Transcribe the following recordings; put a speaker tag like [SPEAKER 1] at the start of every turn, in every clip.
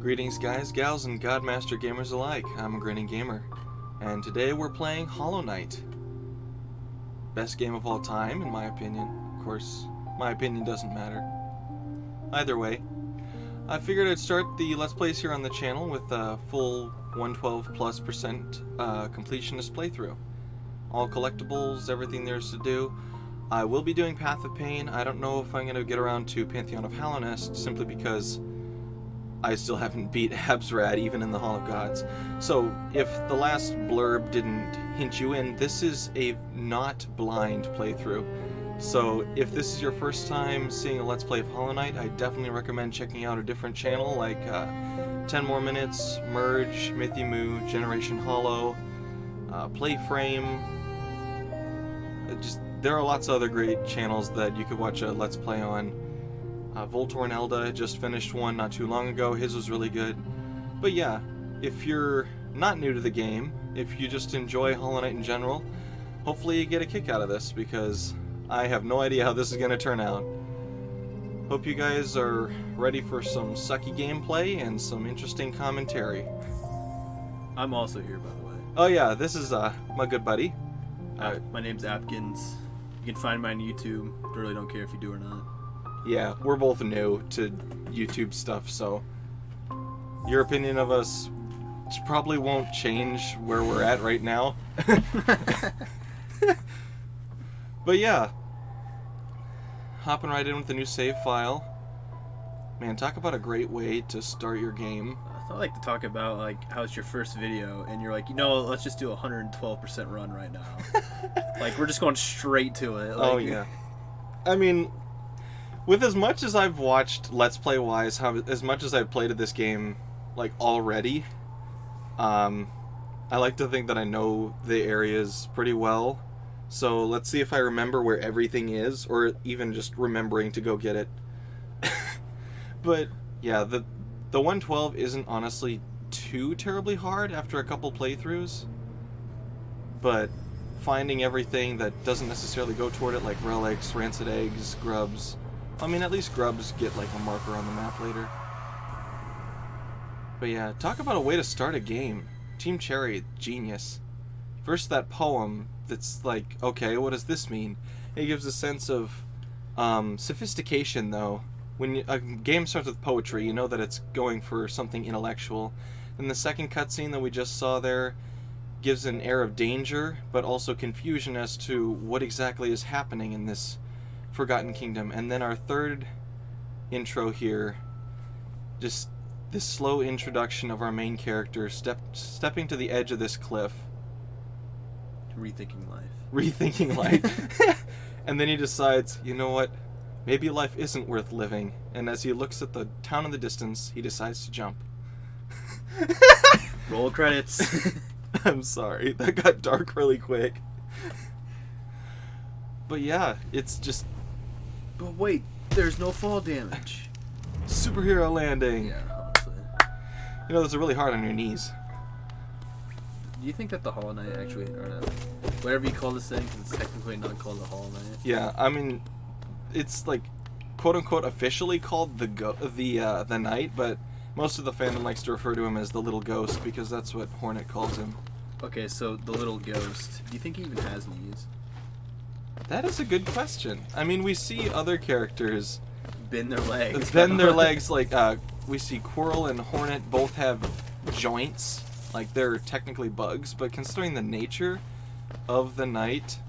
[SPEAKER 1] Greetings guys, gals, and Godmaster gamers alike. I'm a grinning gamer, and today we're playing Hollow Knight. Best game of all time, in my opinion. Of course, my opinion doesn't matter. Either way, I figured I'd start the Let's Plays here on the channel with a full 112+% completionist playthrough. All collectibles, everything there's to do. I will be doing Path of Pain. I don't know if I'm going to get around to Pantheon of Hallownest, simply because I still haven't beat Habsrad, even in the Hall of Gods. So, if the last blurb didn't hint you in, this is a not blind playthrough. So, if this is your first time seeing a Let's Play of Hollow Knight, I definitely recommend checking out a different channel, like 10 More Minutes, Merge, Mythimu, Generation Hollow, Playframe. There are lots of other great channels that you could watch a Let's Play on. Voltor and Elda just finished one not too long ago. His was really good. But yeah, if you're not new to the game, if you just enjoy Hollow Knight in general, hopefully you get a kick out of this, because I have no idea how this is going to turn out. Hope you guys are ready for some sucky gameplay and some interesting commentary.
[SPEAKER 2] I'm also here, by the way.
[SPEAKER 1] Oh yeah, this is my good buddy.
[SPEAKER 2] My name's Apkinz. You can find me on YouTube. Really don't care if you do or not.
[SPEAKER 1] Yeah, we're both new to YouTube stuff, so your opinion of us probably won't change where we're at right now. But yeah, hopping right in with the new save file. Man, talk about a great way to start your game.
[SPEAKER 2] I like to talk about like how it's your first video and you're like, let's just do a 112% run right now. Like, we're just going straight to it. Like,
[SPEAKER 1] oh yeah. I mean, with as much as I've watched Let's Play wise, as much as I've played at this game like already, I like to think that I know the areas pretty well. So let's see if I remember where everything is, or even just remembering to go get it. But yeah, the 112 isn't honestly too terribly hard after a couple playthroughs, but finding everything that doesn't necessarily go toward it, like relics, rancid eggs, grubs. I mean, at least grubs get like a marker on the map later. But yeah, talk about a way to start a game. Team Cherry, genius. First, that poem that's like, okay, what does this mean? It gives a sense of sophistication, though. When a game starts with poetry, you know that it's going for something intellectual. And the second cutscene that we just saw there gives an air of danger, but also confusion as to what exactly is happening in this Forgotten Kingdom. And then our third intro here, just this slow introduction of our main character stepping to the edge of this cliff.
[SPEAKER 2] Rethinking life.
[SPEAKER 1] Rethinking life. And then he decides, you know what? Maybe life isn't worth living. And as he looks at the town in the distance, he decides to jump.
[SPEAKER 2] Roll credits.
[SPEAKER 1] I'm sorry, that got dark really quick. But yeah, it's just...
[SPEAKER 2] But wait, there's no fall damage.
[SPEAKER 1] Superhero landing.
[SPEAKER 2] Yeah, honestly.
[SPEAKER 1] You know, those are really hard on your knees.
[SPEAKER 2] Do you think that the Hollow Knight actually, or no, whatever you call this thing, because it's technically not called the Hollow Knight?
[SPEAKER 1] Yeah, I mean, it's like, quote-unquote, officially called the Knight, but most of the fandom likes to refer to him as the Little Ghost, because that's what Hornet calls him.
[SPEAKER 2] Okay, so the Little Ghost, do you think he even has knees?
[SPEAKER 1] That is a good question. I mean, we see other characters
[SPEAKER 2] bend their legs.
[SPEAKER 1] Bend their legs, like, we see Quirrell and Hornet both have joints. Like, they're technically bugs, but considering the nature of the Knight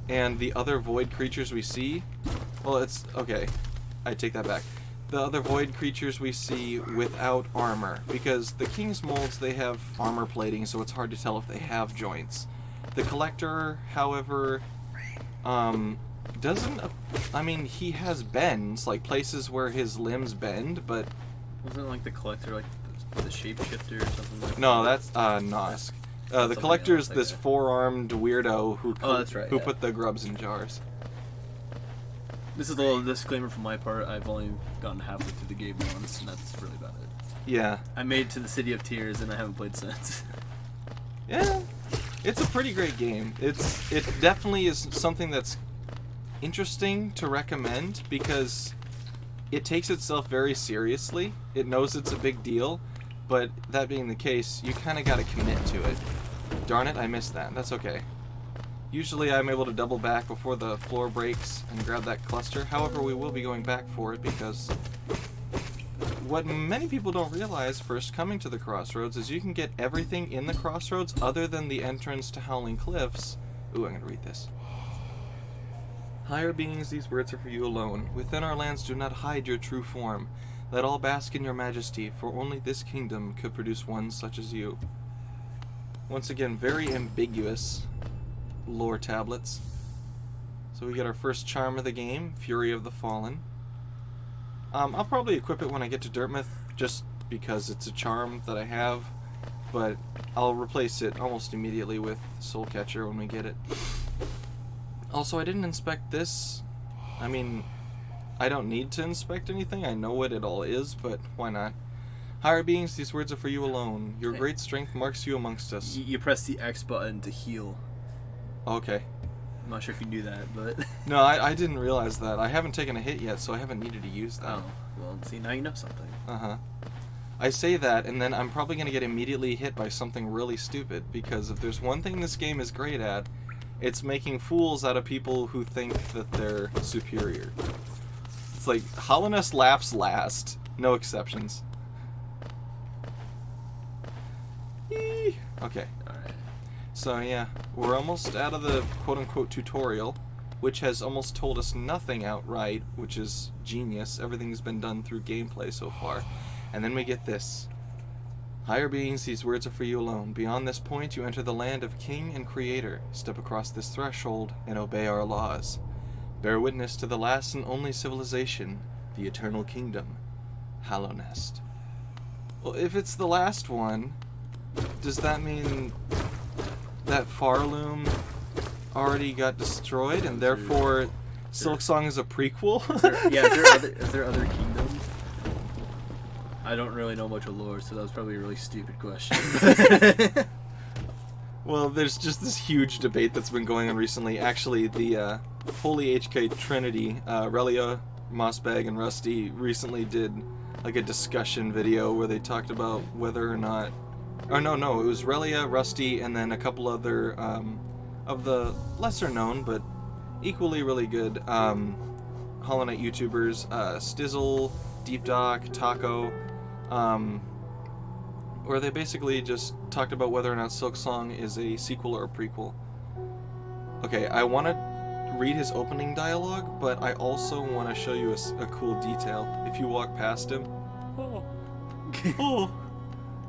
[SPEAKER 1] and the other void creatures we see, well, it's, okay, I take that back. The other void creatures we see without armor, because the King's Molds, they have armor plating, so it's hard to tell if they have joints. The Collector, however, doesn't, I mean, he has bends, like places where his limbs bend, but...
[SPEAKER 2] Wasn't it like the Collector, like the shapeshifter or something like that?
[SPEAKER 1] No, that's, Nosk. The Collector is this four-armed weirdo who put the grubs in jars.
[SPEAKER 2] This is a little disclaimer from my part. I've only gotten halfway through the game once, and that's really about it.
[SPEAKER 1] Yeah.
[SPEAKER 2] I made it to the City of Tears, and I haven't played since.
[SPEAKER 1] Yeah, it's a pretty great game. It definitely is something that's interesting to recommend, because it takes itself very seriously. It knows it's a big deal, but that being the case, you kind of got to commit to it. Darn it, I missed that. That's okay. Usually I'm able to double back before the floor breaks and grab that cluster. However, we will be going back for it because what many people don't realize first coming to the crossroads is you can get everything in the crossroads other than the entrance to Howling Cliffs. Ooh, I'm going to read this. Higher beings, these words are for you alone. Within our lands do not hide your true form. Let all bask in your majesty, for only this kingdom could produce one such as you. Once again, very ambiguous lore tablets. So we get our first charm of the game, Fury of the Fallen. I'll probably equip it when I get to Dirtmouth, just because it's a charm that I have, but I'll replace it almost immediately with Soul Catcher when we get it. Also, I didn't inspect this. I mean, I don't need to inspect anything. I know what it all is, but why not? Higher beings, these words are for you alone. Your great strength marks you amongst us.
[SPEAKER 2] You press the X button to heal.
[SPEAKER 1] Okay.
[SPEAKER 2] I'm not sure if you knew that, but...
[SPEAKER 1] No, I didn't realize that. I haven't taken a hit yet, so I haven't needed to use that.
[SPEAKER 2] Oh, well, see, now you know something.
[SPEAKER 1] Uh-huh. I say that, and then I'm probably going to get immediately hit by something really stupid, because if there's one thing this game is great at, it's making fools out of people who think that they're superior. It's like, Hallownest laughs last. No exceptions. Eee. Okay.
[SPEAKER 2] Alright.
[SPEAKER 1] So yeah, we're almost out of the quote-unquote tutorial, which has almost told us nothing outright, which is genius. Everything's been done through gameplay so far. And then we get this. Higher beings, these words are for you alone. Beyond this point, you enter the land of King and Creator. Step across this threshold and obey our laws. Bear witness to the last and only civilization, the Eternal Kingdom, Hallownest. Well, if it's the last one, does that mean that Farloom already got destroyed, and therefore Silksong is a prequel?
[SPEAKER 2] Is there other kingdoms? I don't really know much of lore, so that was probably a really stupid question.
[SPEAKER 1] Well, there's just this huge debate that's been going on recently. Actually, the Holy HK Trinity, Relia, Mossbag, and Rusty recently did like a discussion video where they talked about whether or not... Or no, it was Relia, Rusty, and then a couple other of the lesser known but equally really good Hollow Knight YouTubers, Stizzle, Deep Doc, Taco, where they basically just talked about whether or not Silksong is a sequel or a prequel. Okay, I want to read his opening dialogue, but I also want to show you a cool detail. If you walk past him, oh,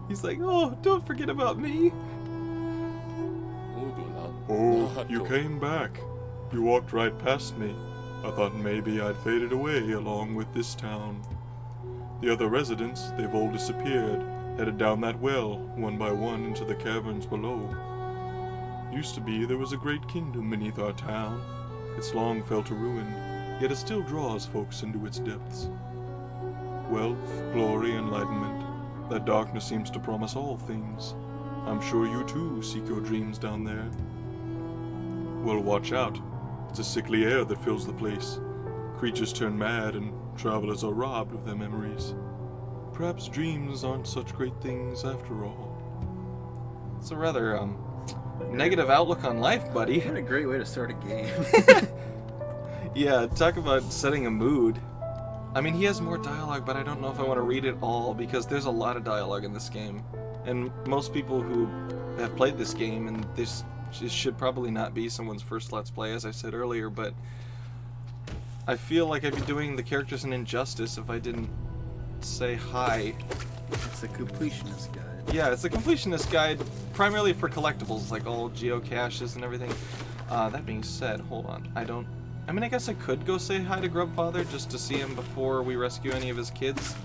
[SPEAKER 1] he's like, oh, don't forget about me. Oh, you came back. You walked right past me. I thought maybe I'd faded away along with this town. The other residents, they've all disappeared, headed down that well, one by one, into the caverns below. Used to be there was a great kingdom beneath our town. It's long fell to ruin, yet it still draws folks into its depths. Wealth, glory, enlightenment, that darkness seems to promise all things. I'm sure you too seek your dreams down there. Well, watch out. It's a sickly air that fills the place. Creatures turn mad and travelers are robbed of their memories. Perhaps dreams aren't such great things after all. It's a rather, negative outlook on life, buddy.
[SPEAKER 2] What a great way to start a game.
[SPEAKER 1] Yeah, talk about setting a mood. I mean, he has more dialogue, but I don't know if I want to read it all, because there's a lot of dialogue in this game. And most people who have played this game, and this should probably not be someone's first Let's Play, as I said earlier, but I feel like I'd be doing the characters an injustice if I didn't say hi.
[SPEAKER 2] It's a completionist guide.
[SPEAKER 1] Yeah, it's a completionist guide, primarily for collectibles, like all geocaches and everything. That being said, hold on, I mean, I guess I could go say hi to Grubfather just to see him before we rescue any of his kids.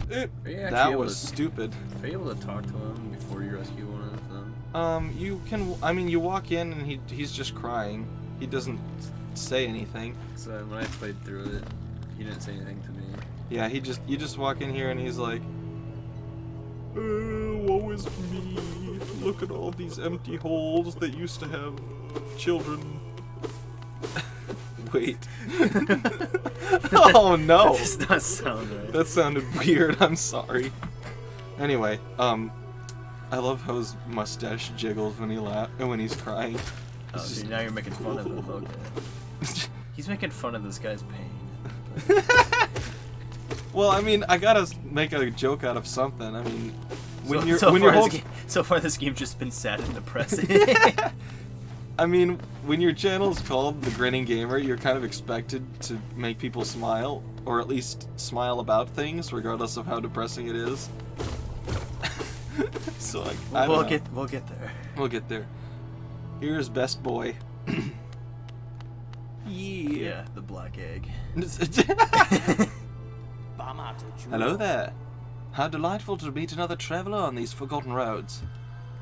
[SPEAKER 1] That was stupid.
[SPEAKER 2] Are you able to talk to him before you rescue one of them?
[SPEAKER 1] You can, I mean, you walk in and he's just crying. He doesn't say anything.
[SPEAKER 2] So when I played through it, he didn't say anything to me.
[SPEAKER 1] Yeah, you just walk in here and he's like, woe is me. Look at all these empty holes that used to have children. Wait. Oh no!
[SPEAKER 2] That does not sound right.
[SPEAKER 1] That sounded weird. I'm sorry. Anyway, I love how his mustache jiggles when when he's crying.
[SPEAKER 2] Oh, so now you're making fun of him. Okay. He's making fun of this guy's pain.
[SPEAKER 1] Well, I mean, I gotta make a joke out of something. I mean,
[SPEAKER 2] so far this game's just been sad and depressing.
[SPEAKER 1] I mean, when your channel's called The Grinning Gamer, you're kind of expected to make people smile, or at least smile about things, regardless of how depressing it is. So
[SPEAKER 2] we'll get there.
[SPEAKER 1] We'll get there. Here's Best Boy.
[SPEAKER 2] Yeah, the black egg.
[SPEAKER 1] Hello there. How delightful to meet another traveller on these forgotten roads.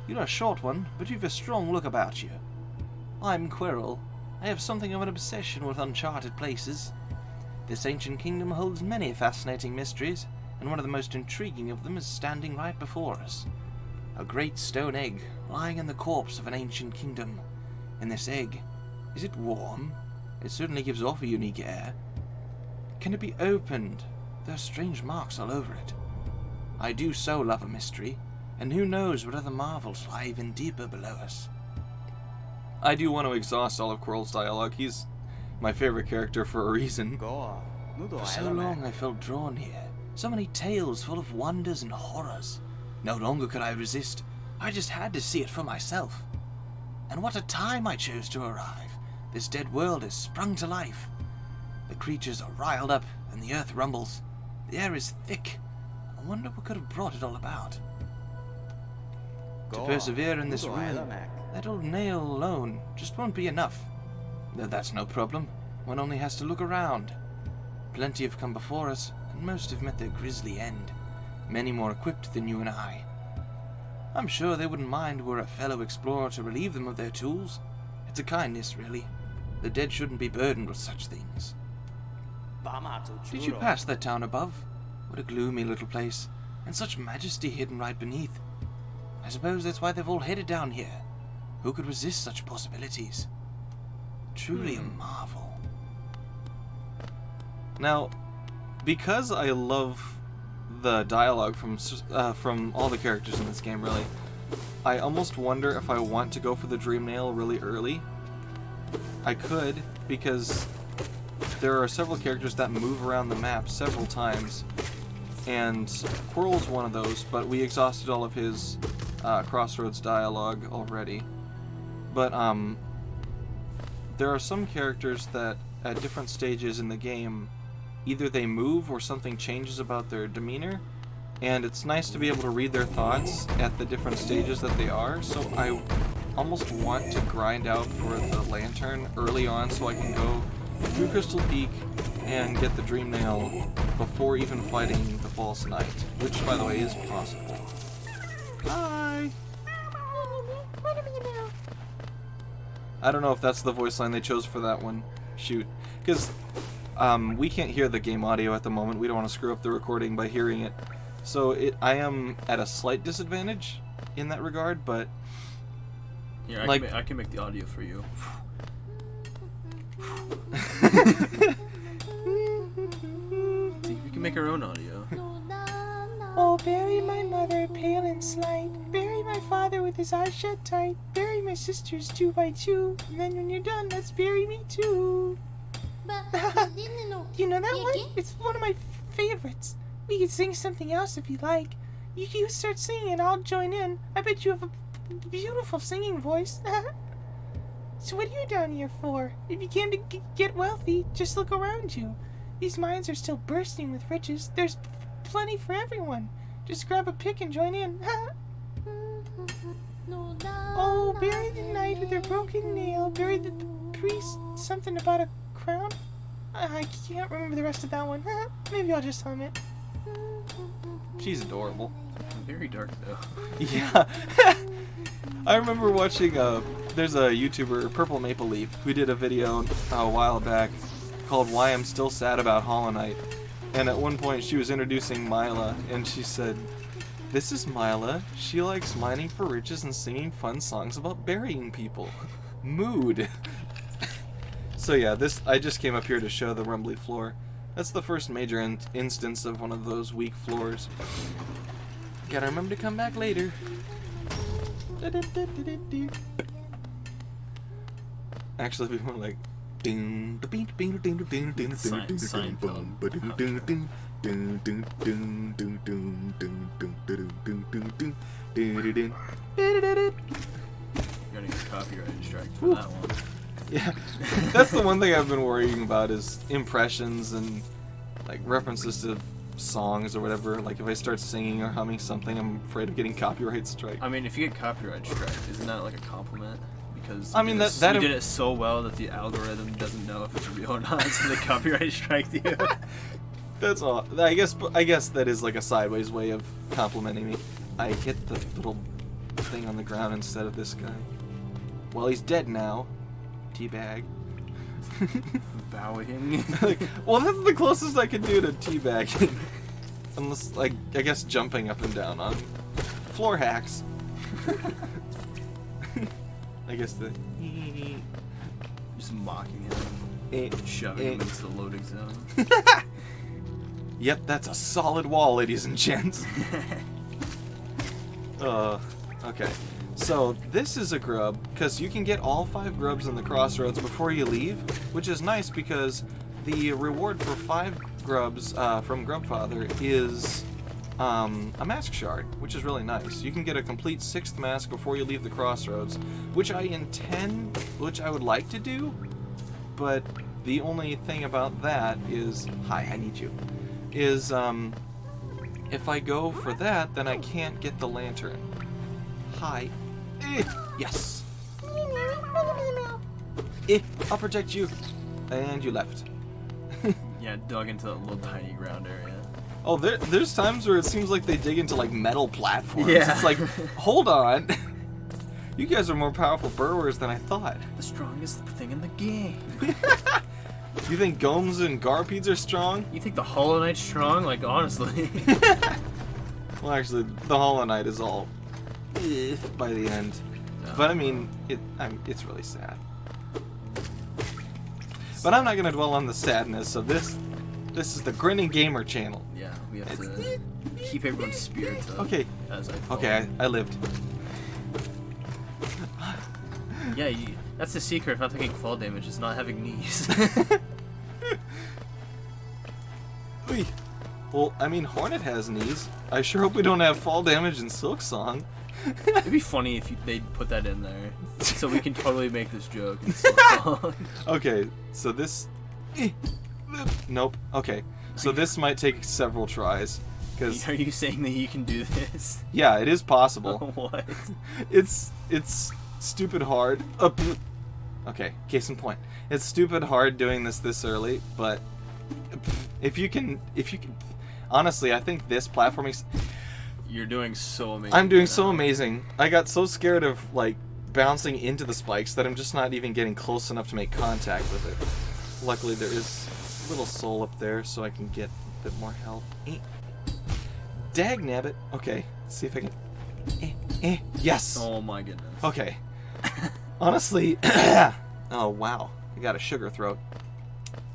[SPEAKER 1] You're a short one, but you've a strong look about you. I'm Quirrell. I have something of an obsession with uncharted places. This ancient kingdom holds many fascinating mysteries, and one of the most intriguing of them is standing right before us. A great stone egg lying in the corpse of an ancient kingdom. And this egg, is it warm? It certainly gives off a unique air. Can it be opened? There are strange marks all over it. I do so love a mystery, and who knows what other marvels lie even deeper below us. I do want to exhaust all of Quirrell's dialogue. He's my favorite character for a reason. For so long I felt drawn here. So many tales full of wonders and horrors. No longer could I resist. I just had to see it for myself. And what a time I chose to arrive. This dead world has sprung to life. The creatures are riled up, and the earth rumbles. The air is thick. I wonder what could have brought it all about. To persevere in this ruin, that old nail alone just won't be enough. Though that's no problem. One only has to look around. Plenty have come before us, and most have met their grisly end. Many more equipped than you and I. I'm sure they wouldn't mind were a fellow explorer to relieve them of their tools. It's a kindness, really. The dead shouldn't be burdened with such things. Did you pass that town above? What a gloomy little place, and such majesty hidden right beneath. I suppose that's why they've all headed down here. Who could resist such possibilities? Truly a marvel. Now, because I love the dialogue from all the characters in this game, really, I almost wonder if I want to go for the Dream Nail really early. I could, because there are several characters that move around the map several times, and Quirrell's one of those, but we exhausted all of his crossroads dialogue already. But there are some characters that at different stages in the game, either they move or something changes about their demeanor, and it's nice to be able to read their thoughts at the different stages that they are, so I almost want to grind out for the lantern early on so I can go through Crystal Peak and get the Dream Nail before even fighting the False Knight, which, by the way, is possible. Hi! I don't know if that's the voice line they chose for that one. Shoot. Because we can't hear the game audio at the moment. We don't want to screw up the recording by hearing it. So I am at a slight disadvantage in that regard, but...
[SPEAKER 2] Here, I can make the audio for you. We can make our own audio.
[SPEAKER 3] Oh, bury my mother, pale and slight. Bury my father with his eyes shut tight. Bury my sisters 2 by 2. And then when you're done, let's bury me too. You know that one? It's one of my favorites. We can sing something else if you like. You start singing and I'll join in. I bet you have a beautiful singing voice. So what are you down here for? If you came to get wealthy, just look around you. These mines are still bursting with riches. There's plenty for everyone. Just grab a pick and join in. Oh, bury the knight with her broken nail. Bury the priest something about a crown. I can't remember the rest of that one. Maybe I'll just hum it.
[SPEAKER 1] She's adorable.
[SPEAKER 2] Very dark, though.
[SPEAKER 1] Yeah. I remember watching, there's a YouTuber, Purple Maple Leaf, who did a video a while back called Why I'm Still Sad About Hollow Knight. And at one point she was introducing Mila, and she said, "This is Mila. She likes mining for riches and singing fun songs about burying people." Mood. So yeah, I just came up here to show the rumbly floor. That's the first major instance of one of those weak floors. Gotta remember to come back later. Actually, it'd be more like.
[SPEAKER 2] You're gonna get copyright strike for that one.
[SPEAKER 1] Yeah, that's the one thing I've been worrying about is impressions and like references to songs or whatever. Like if I start singing or humming something, I'm afraid of getting copyright strike.
[SPEAKER 2] I mean, if you get copyright strike, isn't that like a compliment? Because
[SPEAKER 1] I mean,
[SPEAKER 2] you did it so well that the algorithm doesn't know if it's real or not, so they copyright strike you.
[SPEAKER 1] That's all. I guess that is like a sideways way of complimenting me. I hit the little thing on the ground instead of this guy. Well, he's dead now. Teabag.
[SPEAKER 2] Bowing.
[SPEAKER 1] Well, that's the closest I can do to teabagging. Unless, like, I guess jumping up and down on floor hacks. I guess the...
[SPEAKER 2] Just mocking him. Shoving him into the loading zone.
[SPEAKER 1] Yep, that's a solid wall, ladies and gents. Okay. So, this is a grub, because you can get all 5 grubs in the crossroads before you leave, which is nice because the reward for 5 grubs from Grubfather is a mask shard, which is really nice. You can get a complete 6th mask before you leave the crossroads, which I would like to do, but the only thing about that is, hi, I need you, is if I go for that, then I can't get the lantern. Hi. Yes. I'll protect you. And you left.
[SPEAKER 2] Yeah, dug into that little tiny ground area.
[SPEAKER 1] Oh, there's times where it seems like they dig into like metal platforms.
[SPEAKER 2] Yeah.
[SPEAKER 1] It's like, hold on. You guys are more powerful burrowers than I thought.
[SPEAKER 2] The strongest thing in the game.
[SPEAKER 1] You think Gomes and Garpedes are strong?
[SPEAKER 2] You think the Hollow Knight's strong? Like, honestly.
[SPEAKER 1] Well, actually, the Hollow Knight is all by the end. But I mean, it's really sad. But I'm not going to dwell on the sadness of this. This is the Grinning Gamer channel.
[SPEAKER 2] Yeah, we have to keep everyone's spirits up.
[SPEAKER 1] Okay.
[SPEAKER 2] As I fall.
[SPEAKER 1] Okay, I lived.
[SPEAKER 2] Yeah, that's the secret of not taking fall damage, is not having knees.
[SPEAKER 1] Wait. Well, I mean, Hornet has knees. I sure hope we don't have fall damage in Silksong.
[SPEAKER 2] It'd be funny if they'd put that in there, so we can totally make this joke. In Silksong.
[SPEAKER 1] Okay, so this... Nope. Okay, so this might take several tries. Cause,
[SPEAKER 2] are you saying that you can do this?
[SPEAKER 1] yeah, it is possible.
[SPEAKER 2] What?
[SPEAKER 1] It's stupid hard. Okay, case in point. It's stupid hard doing this early, but if you can, honestly, I think this platforming.
[SPEAKER 2] You're doing so amazing.
[SPEAKER 1] I'm doing so amazing. I got so scared of like bouncing into the spikes that I'm just not even getting close enough to make contact with it. Luckily, there is a little soul up there, so I can get a bit more health. Dagnabbit. Okay, let's see if I can. Yes.
[SPEAKER 2] Oh my goodness.
[SPEAKER 1] Okay. Honestly, oh wow, I got a sugar throat.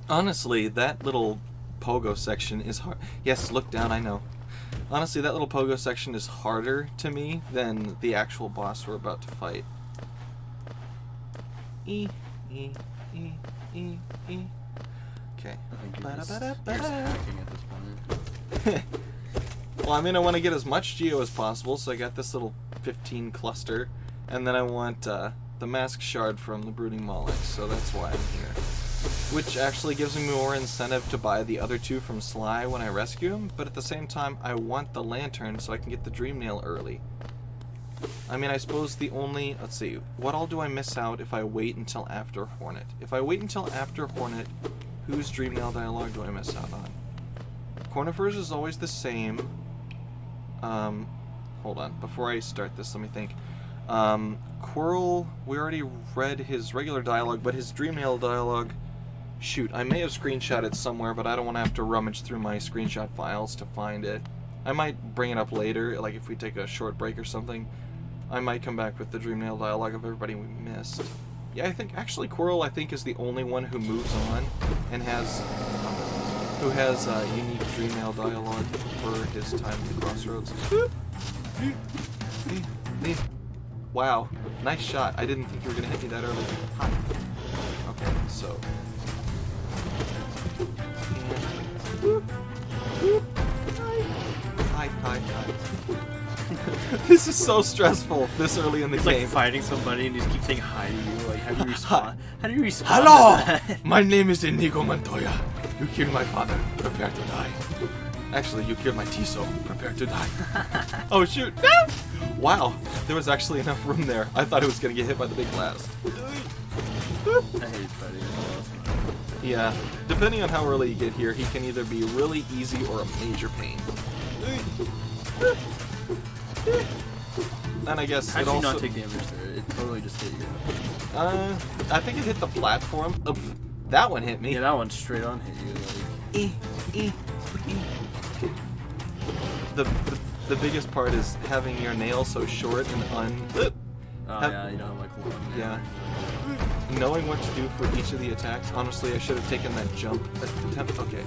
[SPEAKER 1] Honestly, that little pogo section is hard. Yes, look down, I know. Honestly, that little pogo section is harder to me than the actual boss we're about to fight. Okay.
[SPEAKER 2] I think you're just hacking at this point.
[SPEAKER 1] Well, I mean, I want to get as much geo as possible, so I got this little 15 cluster, and then I want the mask shard from the Brooding Molech, so that's why I'm here. Which actually gives me more incentive to buy the other 2 from Sly when I rescue him, but at the same time, I want the lantern so I can get the Dream Nail early. I mean, I suppose the only... Let's see, what all do I miss out if I wait until after Hornet? If I wait until after Hornet, whose Dream Nail dialogue do I miss out on? Cornifer's is always the same. Hold on, before I start this, let me think. Quirrell, we already read his regular dialogue, but his Dream Nail dialogue... Shoot, I may have screenshot it somewhere, but I don't want to have to rummage through my screenshot files to find it. I might bring it up later, like if we take a short break or something. I might come back with the Dream Nail dialogue of everybody we missed. Yeah, I think actually Quirrell is the only one who moves on and has unique dream mail dialogue for his time at the crossroads. Wow, nice shot. I didn't think you were gonna hit me that early. Hi. Okay, so. Hi. This is so stressful this early in the
[SPEAKER 2] It's
[SPEAKER 1] game.
[SPEAKER 2] like fighting somebody and you just keep saying hi to you. Like, how do you respond? How do you respond?
[SPEAKER 1] Hello!
[SPEAKER 2] To that?
[SPEAKER 1] My name is Inigo Montoya. You killed my father. Prepare to die. Actually, you killed my Tiso. Prepare to die. Oh, shoot. No! Wow. There was actually enough room there. I thought it was going to get hit by the big blast.
[SPEAKER 2] I hate fighting.
[SPEAKER 1] Yeah. Depending on how early you get here, he can either be really easy or a major pain. And I guess
[SPEAKER 2] How
[SPEAKER 1] it
[SPEAKER 2] did you
[SPEAKER 1] also...
[SPEAKER 2] not take damage there? It totally just hit you.
[SPEAKER 1] I think it hit the platform. Oh, that one hit me.
[SPEAKER 2] Yeah, that one straight on hit you. Like...
[SPEAKER 1] The biggest part is having your nail so short and
[SPEAKER 2] Oh yeah, you don't have like long.
[SPEAKER 1] Yeah. Knowing what to do for each of the attacks. Honestly, I should have taken that jump attempt. Okay.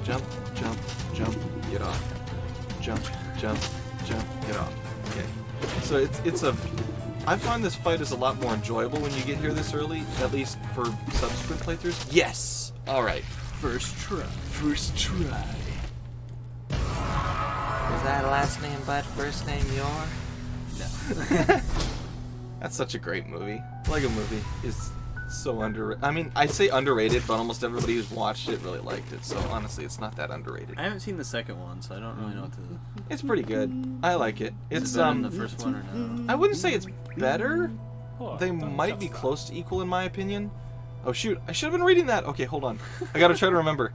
[SPEAKER 1] Jump, get off. Jump, get off. Okay. So I find this fight is a lot more enjoyable when you get here this early, at least for subsequent playthroughs. Yes! Alright.
[SPEAKER 2] First try.
[SPEAKER 3] Was that last name Bud, first name Yor?
[SPEAKER 2] No.
[SPEAKER 1] That's such a great movie. Lego Movie is so underrated. I mean, I say underrated, but almost everybody who's watched it really liked it. So honestly, it's not that underrated.
[SPEAKER 2] I haven't seen the second one, so I don't really know what to.
[SPEAKER 1] It's pretty good. I like it.
[SPEAKER 2] Is it better than the first one or no?
[SPEAKER 1] I wouldn't say it's better. They might be close to equal in my opinion. Oh shoot, I should have been reading that. Okay, hold on. I gotta try to remember.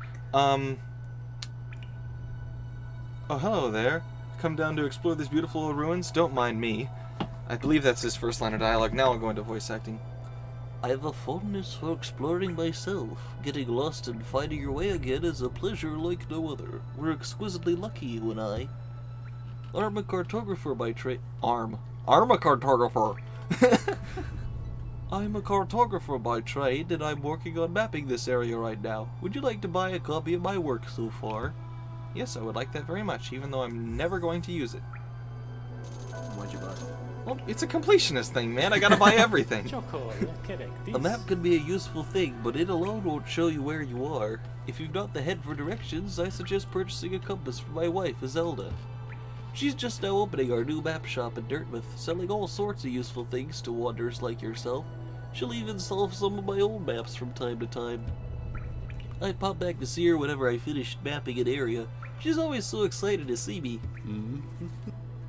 [SPEAKER 1] Oh, hello there. Come down to explore these beautiful ruins? Don't mind me. I believe that's his first line of dialogue. Now I'll go into voice acting. I have a fondness for exploring myself. Getting lost and finding your way again is a pleasure like no other. We're exquisitely lucky, you and I. I'm a cartographer by trade. I'm a cartographer. I'm a cartographer by trade, and I'm working on mapping this area right now. Would you like to buy a copy of my work so far? Yes, I would like that very much, even though I'm never going to use it.
[SPEAKER 2] What'd you buy?
[SPEAKER 1] Well, it's a completionist thing, man. I gotta buy everything. A map can be a useful thing, but it alone won't show you where you are. If you've not the head for directions, I suggest purchasing a compass for my wife, Zelda. She's just now opening our new map shop in Dirtmouth, selling all sorts of useful things to wanderers like yourself. She'll even solve some of my old maps from time to time. I pop back to see her whenever I finish mapping an area. She's always so excited to see me.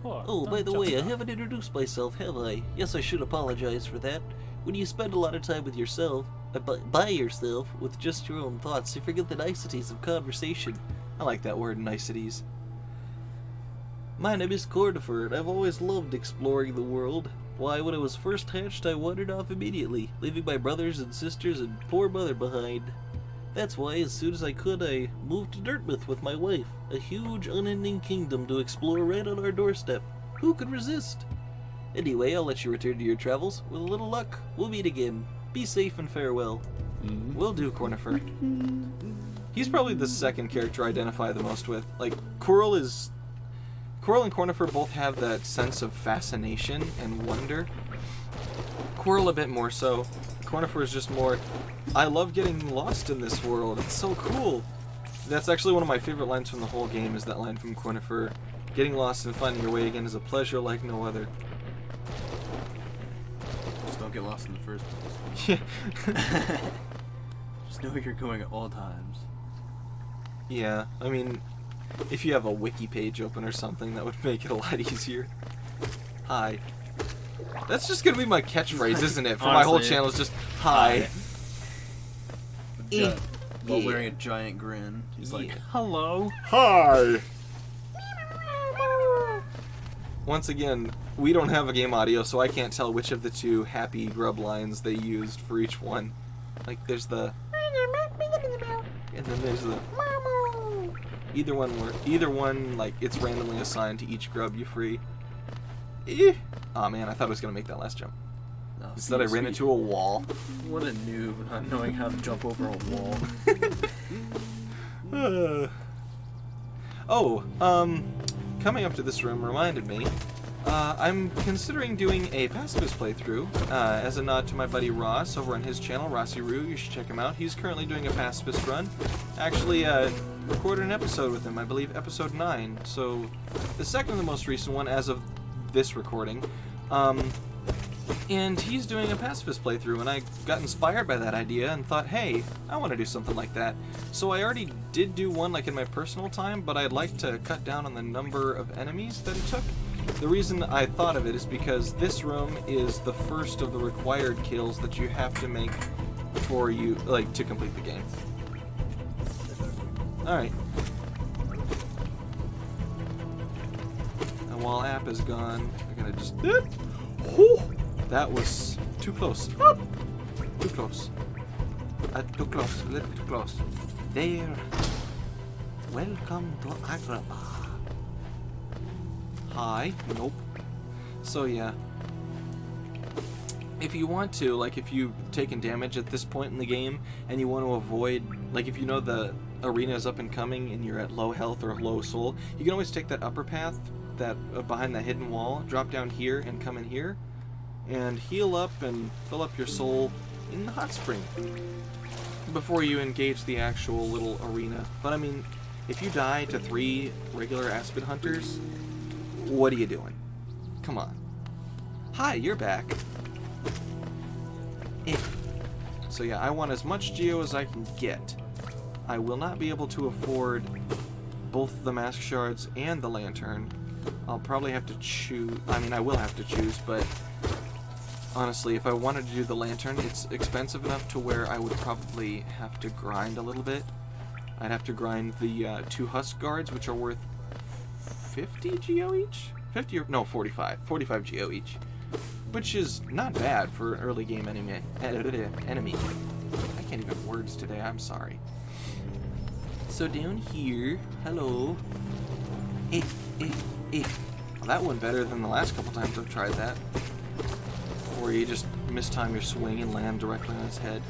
[SPEAKER 1] Oh, by the way, I haven't introduced myself, have I? Yes, I should apologize for that. When you spend a lot of time with yourself, by yourself, with just your own thoughts, you forget the niceties of conversation. I like that word, niceties. My name is Cordifer, and I've always loved exploring the world. Why, when I was first hatched, I wandered off immediately, leaving my brothers and sisters and poor mother behind. That's why, as soon as I could, I moved to Dirtmouth with my wife, a huge, unending kingdom to explore right on our doorstep. Who could resist? Anyway, I'll let you return to your travels. With a little luck, we'll meet again. Be safe and farewell. Will do, Cornifer. He's probably the second character I identify the most with. Like, Quirrell and Cornifer both have that sense of fascination and wonder. Quirrell a bit more so. Cornifer is just more, I love getting lost in this world. It's so cool. That's actually one of my favorite lines from the whole game, is that line from Cornifer. Getting lost and finding your way again is a pleasure like no other.
[SPEAKER 2] Just don't get lost in the first place.
[SPEAKER 1] Yeah.
[SPEAKER 2] Just know where you're going at all times.
[SPEAKER 1] Yeah, I mean, if you have a wiki page open or something, that would make it a lot easier. Hi. That's just gonna be my catchphrase, isn't it? For my whole channel, is just hi.
[SPEAKER 2] While wearing a giant grin. He's like,
[SPEAKER 1] hello. Hi. Once again, we don't have a game audio, so I can't tell which of the two happy grub lines they used for each one. Like, there's the... and then there's the... Either one, like, it's randomly assigned to each grub you free. Aw, man, I thought I was gonna make that last jump.
[SPEAKER 2] Oh,
[SPEAKER 1] Instead, I ran into a wall.
[SPEAKER 2] What a noob, not knowing how to jump over a wall.
[SPEAKER 1] Coming up to this room reminded me. I'm considering doing a pacifist playthrough as a nod to my buddy Ross over on his channel, Rossi Roo. You should check him out. He's currently doing a pacifist run. Actually, recorded an episode with him, I believe episode 9. So, the second of the most recent one as of this recording. And he's doing a pacifist playthrough, and I got inspired by that idea and thought, hey, I want to do something like that. So I already did do one like in my personal time, but I'd like to cut down on the number of enemies that it took. The reason I thought of it is because this room is the first of the required kills that you have to make for you, like, to complete the game. Alright. And while App is gone, we're gonna just... That was too close. Too close. Too close. A little too close. There. Welcome to Agrabah. Hi. Nope. So yeah. If you want to, like if you've taken damage at this point in the game and you want to avoid, like if you know the arena is up and coming and you're at low health or low soul, you can always take that upper path that behind that hidden wall, drop down here and come in here and heal up and fill up your soul in the hot spring before you engage the actual little arena. But I mean, if you die to 3 regular Aspen Hunters, what are you doing? Come on. Hi, you're back. So yeah, I want as much geo as I can get. I will not be able to afford both the mask shards and the lantern. I'll probably have to choose. I mean, I will have to choose, but honestly, if I wanted to do the lantern, it's expensive enough to where I would probably have to grind a little bit. I'd have to grind the 2 husk guards, which are worth 50 geo each? 50 or no, 45. 45 geo each. Which is not bad for an early game enemy. I can't even words today, I'm sorry. So down here, hello. Well, that went better than the last couple times I've tried that. Where you just mistime your swing and land directly on his head.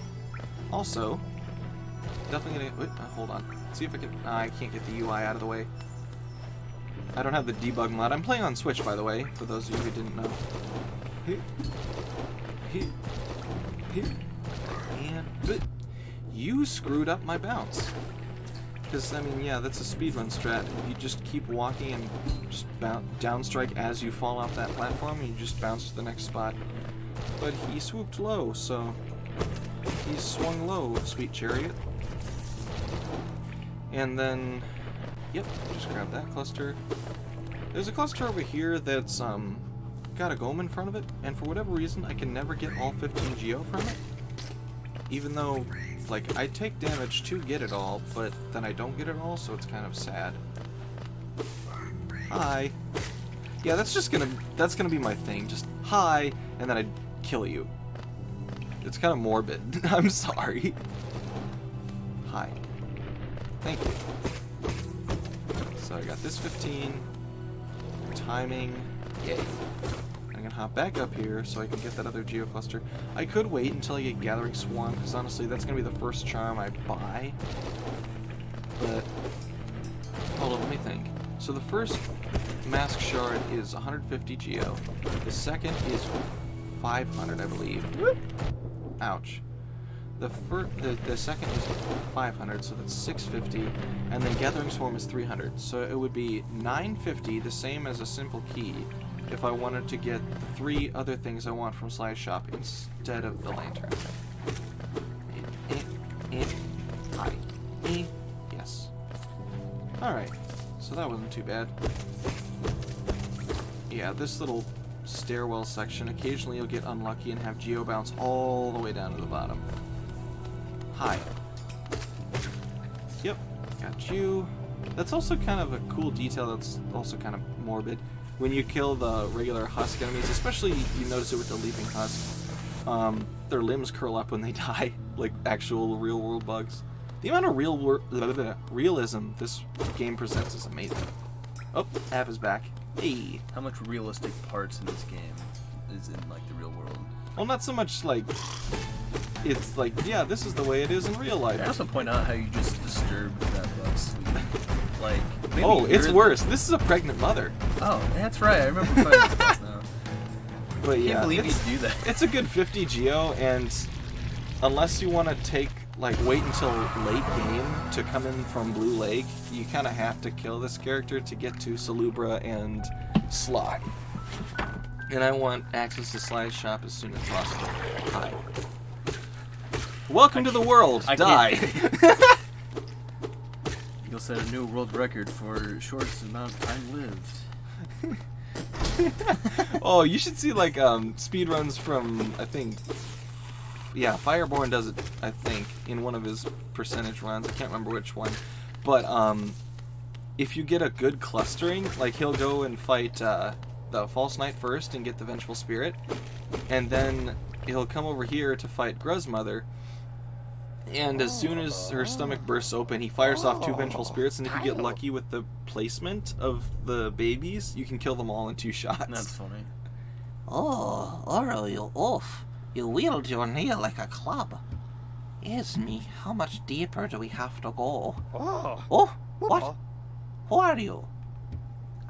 [SPEAKER 1] Also, definitely gonna... Wait, hold on. See if I can... I can't get the UI out of the way. I don't have the debug mod. I'm playing on Switch, by the way, for those of you who didn't know. And you screwed up my bounce. Because, I mean, yeah, that's a speedrun strat. You just keep walking and just downstrike as you fall off that platform, and you just bounce to the next spot. But he swooped low, so he swung low, sweet chariot. And then, yep, just grab that cluster. There's a cluster over here that's got a golem in front of it, and for whatever reason, I can never get all 15 geo from it. Even though, like, I take damage to get it all, but then I don't get it all, so it's kind of sad. Hi. Yeah, that's gonna be my thing. Just hi, and then I'd kill you. It's kind of morbid. I'm sorry. Hi. Thank you. So I got this 15. Timing. Yay. I'm gonna hop back up here so I can get that other geo cluster. I could wait until I get Gathering Swarm, because honestly that's gonna be the first charm I buy. But hold on, let me think. So the first mask shard is 150 geo. The second is 500, I believe. Ouch. The second is 500, so that's 650, and then Gathering Swarm is 300. So it would be 950, the same as a simple key, if I wanted to get the 3 other things I want from Sly Shop instead of the lantern. Hi. Yes. Alright, so that wasn't too bad. Yeah, this little stairwell section, occasionally you'll get unlucky and have geo bounce all the way down to the bottom. Hi. Yep, got you. That's also kind of a cool detail that's also kind of morbid. When you kill the regular husk enemies, especially you notice it with the leaping husk, their limbs curl up when they die, like actual real-world bugs. The amount of realism this game presents is amazing. Oh, App is back. Hey.
[SPEAKER 2] How much realistic parts in this game is in, like, the real world?
[SPEAKER 1] Well, not so much like it's like, yeah, this is the way it is in real life.
[SPEAKER 2] I also point out how you just disturbed that bug's sleep. Like, maybe
[SPEAKER 1] Oh, it's
[SPEAKER 2] you're
[SPEAKER 1] worse. This is a pregnant mother.
[SPEAKER 2] Oh, that's right. I remember fighting this now.
[SPEAKER 1] But
[SPEAKER 2] I
[SPEAKER 1] yeah,
[SPEAKER 2] can't believe
[SPEAKER 1] it's,
[SPEAKER 2] you do that.
[SPEAKER 1] it's a good 50 geo, and unless you want to take like wait until late game to come in from Blue Lake, you kind of have to kill this character to get to Salubra and Sly. And I want access to Sly's shop as soon as possible. Hi. Welcome to the world.
[SPEAKER 2] I
[SPEAKER 1] Die.
[SPEAKER 2] You'll set a new world record for shortest amount of time lived.
[SPEAKER 1] Oh, you should see like speedruns from, I think, yeah, Fireborn does it, I think, in one of his percentage runs. I can't remember which one. But if you get a good clustering, like he'll go and fight the False Knight first and get the Vengeful Spirit, and then he'll come over here to fight Gruzmother, and as soon as her stomach bursts open, he fires off 2 Vengeful Spirits, and if you get lucky with the placement of the babies, you can kill them all in 2 shots.
[SPEAKER 2] That's funny.
[SPEAKER 3] Oh, Oro, you oaf. You wield your nail like a club. Yes, me. How much deeper do we have to go? Oh, what? Who are you?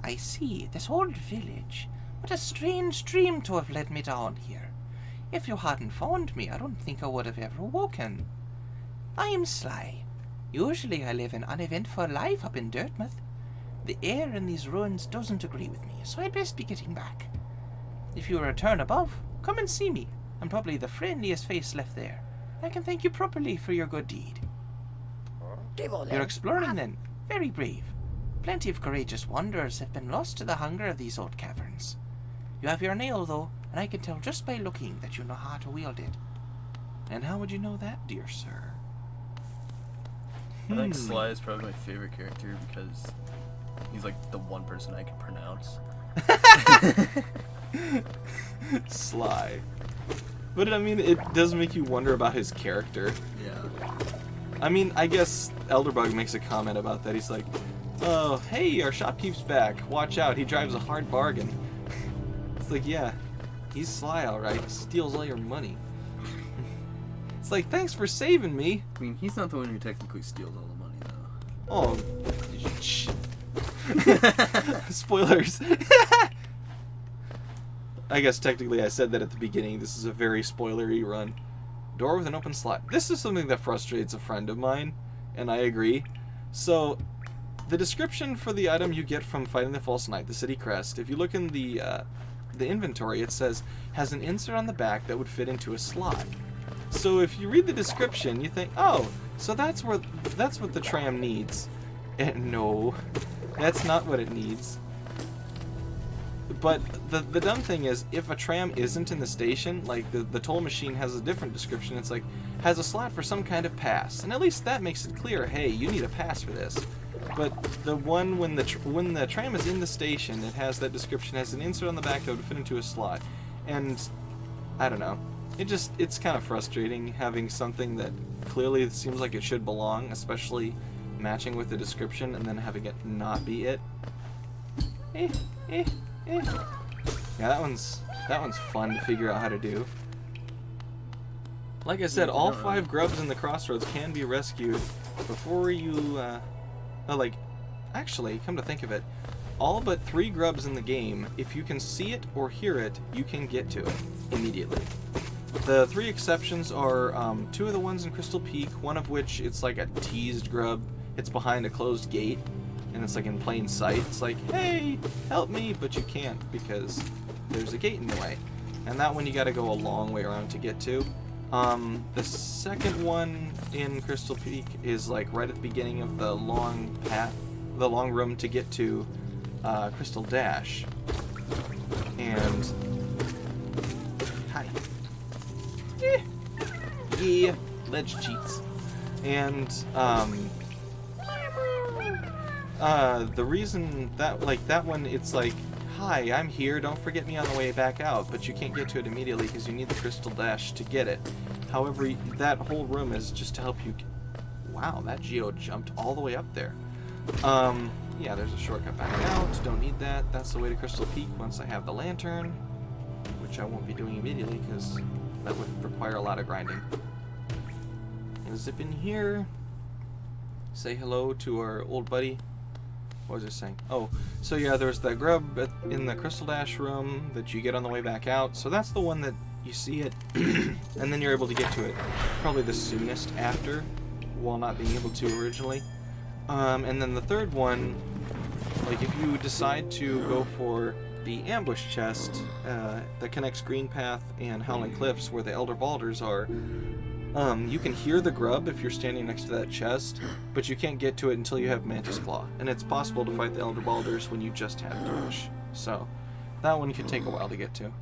[SPEAKER 3] I see, this old village. What a strange dream to have led me down here. If you hadn't found me, I don't think I would have ever woken. I am Sly. Usually I live an uneventful life up in Dirtmouth. The air in these ruins doesn't agree with me, so I'd best be getting back. If you return above, come and see me. I'm probably the friendliest face left there. I can thank you properly for your good deed. You're exploring then. Very brave. Plenty of courageous wanderers have been lost to the hunger of these old caverns. You have your nail, though, and I can tell just by looking that you know how to wield it.
[SPEAKER 1] And how would you know that, dear sir?
[SPEAKER 2] I think Sly is probably my favorite character because he's like the one person I can pronounce.
[SPEAKER 1] Sly. But I mean, it does make you wonder about his character.
[SPEAKER 2] Yeah.
[SPEAKER 1] I mean, I guess Elderbug makes a comment about that. He's like, oh, hey, our shopkeep's back. Watch out, he drives a hard bargain. It's like, yeah, he's Sly, alright. Steals all your money. It's like, thanks for saving me.
[SPEAKER 2] I mean, he's not the one who technically steals all the money, though.
[SPEAKER 1] Oh, shit. Spoilers. I guess technically I said that at the beginning. This is a very spoilery run. Door with an open slot. This is something that frustrates a friend of mine, and I agree. So, the description for the item you get from fighting the False Knight, the city crest, if you look in the inventory, it says, has an insert on the back that would fit into a slot. So if you read the description, you think, oh, so that's what the tram needs. And no, that's not what it needs. But the dumb thing is, if a tram isn't in the station, like the toll machine has a different description, it's like, has a slot for some kind of pass. And at least that makes it clear, hey, you need a pass for this. But the one, when the tram is in the station, it has that description, has an insert on the back that would fit into a slot. And, I don't know. It's kind of frustrating having something that clearly seems like it should belong, especially matching with the description, and then having it not be it. Yeah, that one's fun to figure out how to do. Like I said, all 5 grubs in the crossroads can be rescued before you, actually, come to think of it, all but 3 grubs in the game, if you can see it or hear it, you can get to it immediately. The 3 exceptions are 2 of the ones in Crystal Peak, one of which it's like a teased grub. It's behind a closed gate, and it's like in plain sight. It's like, hey, help me, but you can't because there's a gate in the way. And that one you gotta go a long way around to get to. The second one in Crystal Peak is like right at the beginning of the long path, the long room to get to Crystal Dash. And hi. Yeah, ledge cheats. And the reason that that one, it's like, hi, I'm here, don't forget me on the way back out, but you can't get to it immediately because you need the Crystal Dash to get it. However, that whole room is just to help you. Wow, that Geo jumped all the way up there. Yeah, there's a shortcut back out, don't need that. That's the way to Crystal Peak once I have the lantern, which I won't be doing immediately because that would require a lot of grinding. And zip in here. Say hello to our old buddy. What was I saying? Oh, so yeah, there's that grub in the Crystal Dash room that you get on the way back out. So that's the one that you see it, and then you're able to get to it probably the soonest after, while not being able to originally. And then the third one, like if you decide to go for the ambush chest that connects Green Path and Howling Cliffs, where the Elder Balders are, you can hear the grub if you're standing next to that chest, but you can't get to it until you have Mantis Claw. And it's possible to fight the Elder Balders when you just have Dash. So, that one can take a while to get to.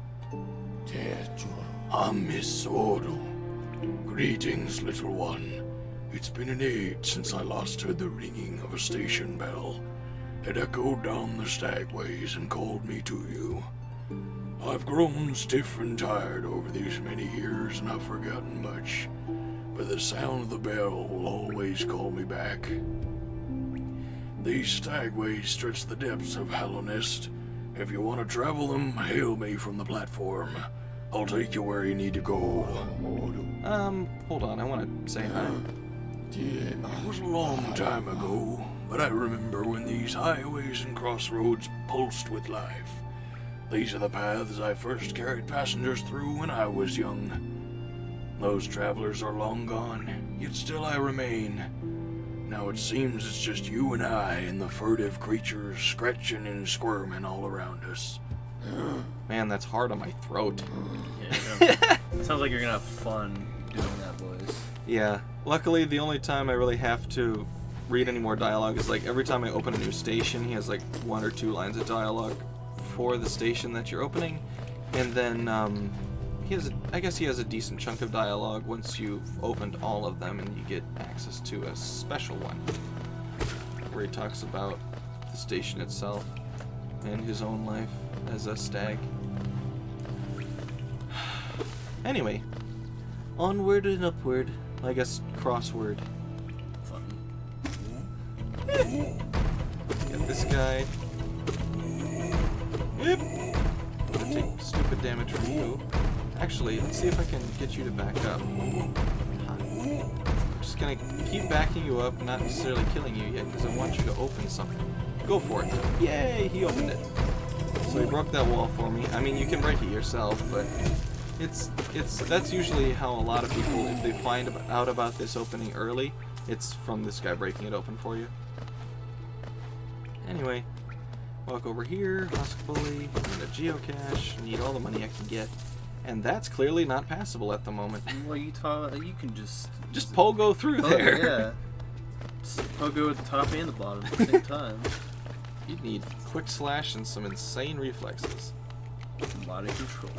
[SPEAKER 4] Greetings, little one. It's been an age since I last heard the ringing of a station bell. It echoed down the stagways and called me to you. I've grown stiff and tired over these many years, and I've forgotten much, but the sound of the bell will always call me back. These stagways stretch the depths of Hallownest. If you want to travel them, hail me from the platform. I'll take you where you need to go.
[SPEAKER 1] Hold on, I want to say hi.
[SPEAKER 4] It was a long time ago, but I remember when these highways and crossroads pulsed with life. These are the paths I first carried passengers through when I was young. Those travelers are long gone, yet still I remain. Now it seems it's just you and I and the furtive creatures scratching and squirming all around us.
[SPEAKER 1] Man, that's hard on my throat.
[SPEAKER 2] Yeah, it sounds like you're gonna have fun doing that voice.
[SPEAKER 1] Yeah. Luckily, the only time I really have to read any more dialogue is like every time I open a new station, he has like 1 or 2 lines of dialogue for the station that you're opening, and then I guess he has a decent chunk of dialogue once you've opened all of them, and you get access to a special one where he talks about the station itself and his own life as a stag. Anyway, onward and upward. I guess crossword.
[SPEAKER 2] Fun.
[SPEAKER 1] Get this guy. Yep. I'm gonna take stupid damage from you. Actually, let's see if I can get you to back up. I'm just gonna keep backing you up, not necessarily killing you yet, because I want you to open something. Go for it. Yay, he opened it. So he broke that wall for me. I mean, you can break it yourself, but that's usually how a lot of people, if they find out about this opening early, it's from this guy breaking it open for you. Anyway, walk over here, Husk Bully, need a geocache, need all the money I can get, and that's clearly not passable at the moment.
[SPEAKER 2] Well, you can just
[SPEAKER 1] pogo through there.
[SPEAKER 2] Yeah. Just pogo at the top and the bottom at the same time.
[SPEAKER 1] You'd need quick slash and some insane reflexes.
[SPEAKER 2] Body control.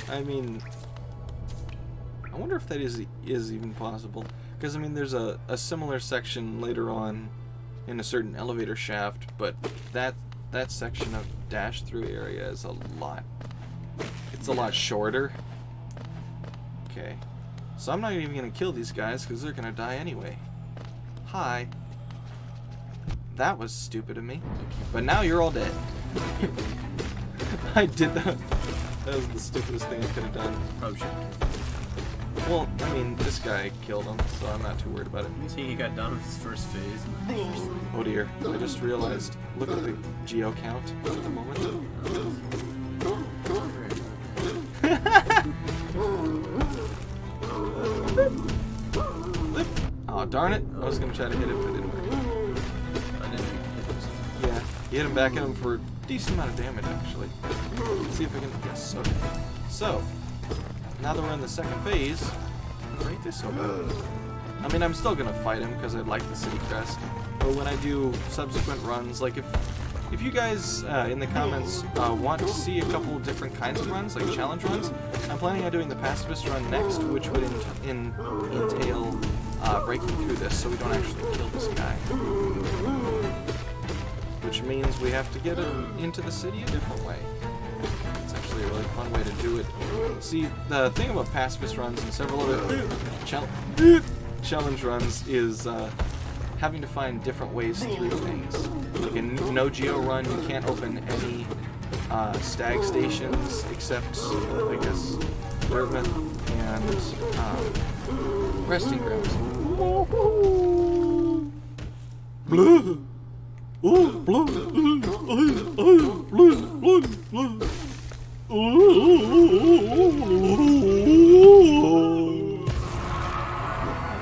[SPEAKER 1] I mean, I wonder if that is even possible. Because, I mean, there's a similar section later on in a certain elevator shaft, but that section of dash through area is a lot. It's a lot shorter. Okay. So I'm not even going to kill these guys because they're going to die anyway. Hi. That was stupid of me. But now you're all dead. I did that. That was the stupidest thing I could have done.
[SPEAKER 2] Oh shit.
[SPEAKER 1] Well, I mean, this guy killed him, so I'm not too worried about it.
[SPEAKER 2] You see, he got done with his first phase.
[SPEAKER 1] Oh dear, I just realized. Look at the geo count at the moment. Oh darn it, I was going to try to hit him, but it didn't work.
[SPEAKER 2] I didn't hit him.
[SPEAKER 1] Yeah, you hit him back at him for a decent amount of damage, actually. Let's see if I can... Yes, okay. So, now that we're in the second phase, rate this over. I mean, I'm still going to fight him because I like the City Crest. But when I do subsequent runs, like if you guys in the comments want to see a couple different kinds of runs, like challenge runs, I'm planning on doing the pacifist run next, which would entail breaking through this so we don't actually kill this guy. Which means we have to get into the city a different way. It's actually a really fun way to do it. See, the thing about pacifist runs and several other challenge runs is having to find different ways through things. Like in No Geo run, you can't open any stag stations, except, I guess, Dartmouth and resting grounds.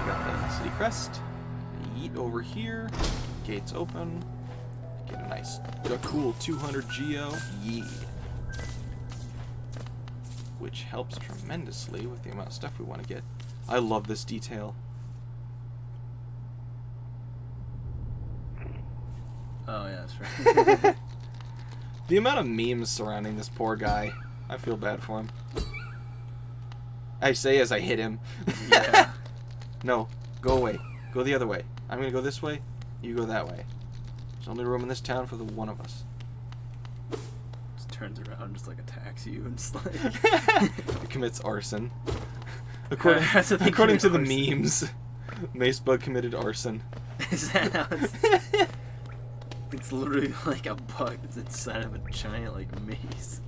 [SPEAKER 1] Got the city crest. Yeet over here. Gates open. Get a cool 200 geo. Yeet. Which helps tremendously with the amount of stuff we want to get. I love this detail.
[SPEAKER 2] Oh, yeah, that's right.
[SPEAKER 1] The amount of memes surrounding this poor guy. I feel bad for him. I say as I hit him.
[SPEAKER 2] Yeah.
[SPEAKER 1] No, go away. Go the other way. I'm gonna go this way. You go that way. There's only room in this town for the one of us.
[SPEAKER 2] Just turns around, just like attacks you, and just like.
[SPEAKER 1] He commits arson. According to the memes, Macebug committed arson.
[SPEAKER 2] Is that how it's? It's literally like a bug that's inside of a giant like mace.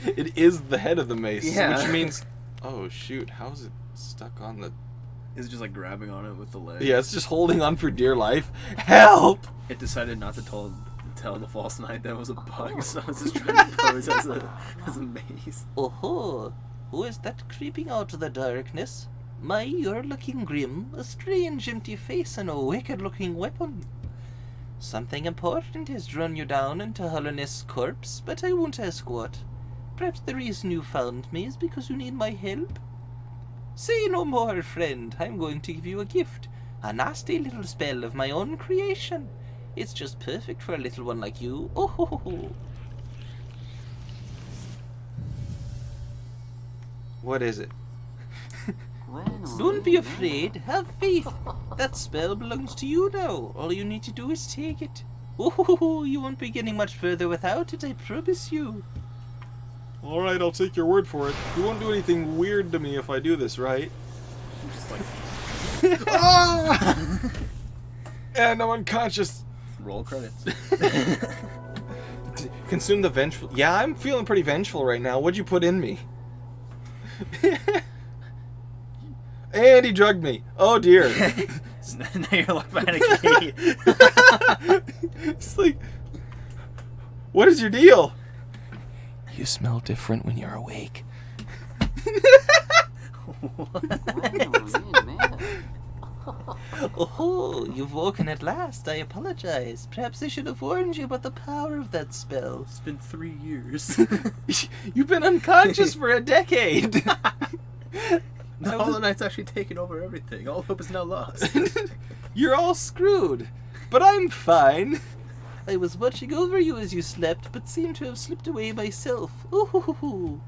[SPEAKER 1] It is the head of the mace,
[SPEAKER 2] Yeah.
[SPEAKER 1] which means, oh shoot, how is it stuck on the?
[SPEAKER 2] It's just like grabbing on it with the leg.
[SPEAKER 1] Yeah, it's just holding on for dear life. Help!
[SPEAKER 2] It decided not to tell the false knight that it was a bug, so I was just trying to pose as a mace.
[SPEAKER 5] Oh, who is that creeping out of the darkness? My, you're looking grim, a strange empty face and a wicked-looking weapon. Something important has drawn you down into Hallownest's corpse, but I won't ask what. Perhaps the reason you found me is because you need my help? Say no more, friend. I'm going to give you a gift. A nasty little spell of my own creation. It's just perfect for a little one like you. Oh ho ho ho.
[SPEAKER 1] What is it?
[SPEAKER 5] Don't be afraid. Have faith. That spell belongs to you now. All you need to do is take it. Oh, you won't be getting much further without it, I promise you.
[SPEAKER 1] Alright, I'll take your word for it. You won't do anything weird to me if I do this, right?
[SPEAKER 2] Just like
[SPEAKER 1] And I'm unconscious.
[SPEAKER 2] roll credits.
[SPEAKER 1] Consume the vengeful. Yeah, I'm feeling pretty vengeful right now. What'd you put in me? And he drugged me. Oh dear.
[SPEAKER 2] Now you're like behind a key.
[SPEAKER 1] It's like, what is your deal? You smell different when you're awake.
[SPEAKER 5] Oh, you've woken at last. I apologize. Perhaps I should have warned you about the power of that spell.
[SPEAKER 2] It's been 3 years.
[SPEAKER 1] You've been unconscious for a decade.
[SPEAKER 2] The Hollow Knight's actually taken over everything. All hope is now lost.
[SPEAKER 1] You're all screwed. But I'm fine.
[SPEAKER 5] I was watching over you as you slept, but seemed to have slipped away myself. Ooh.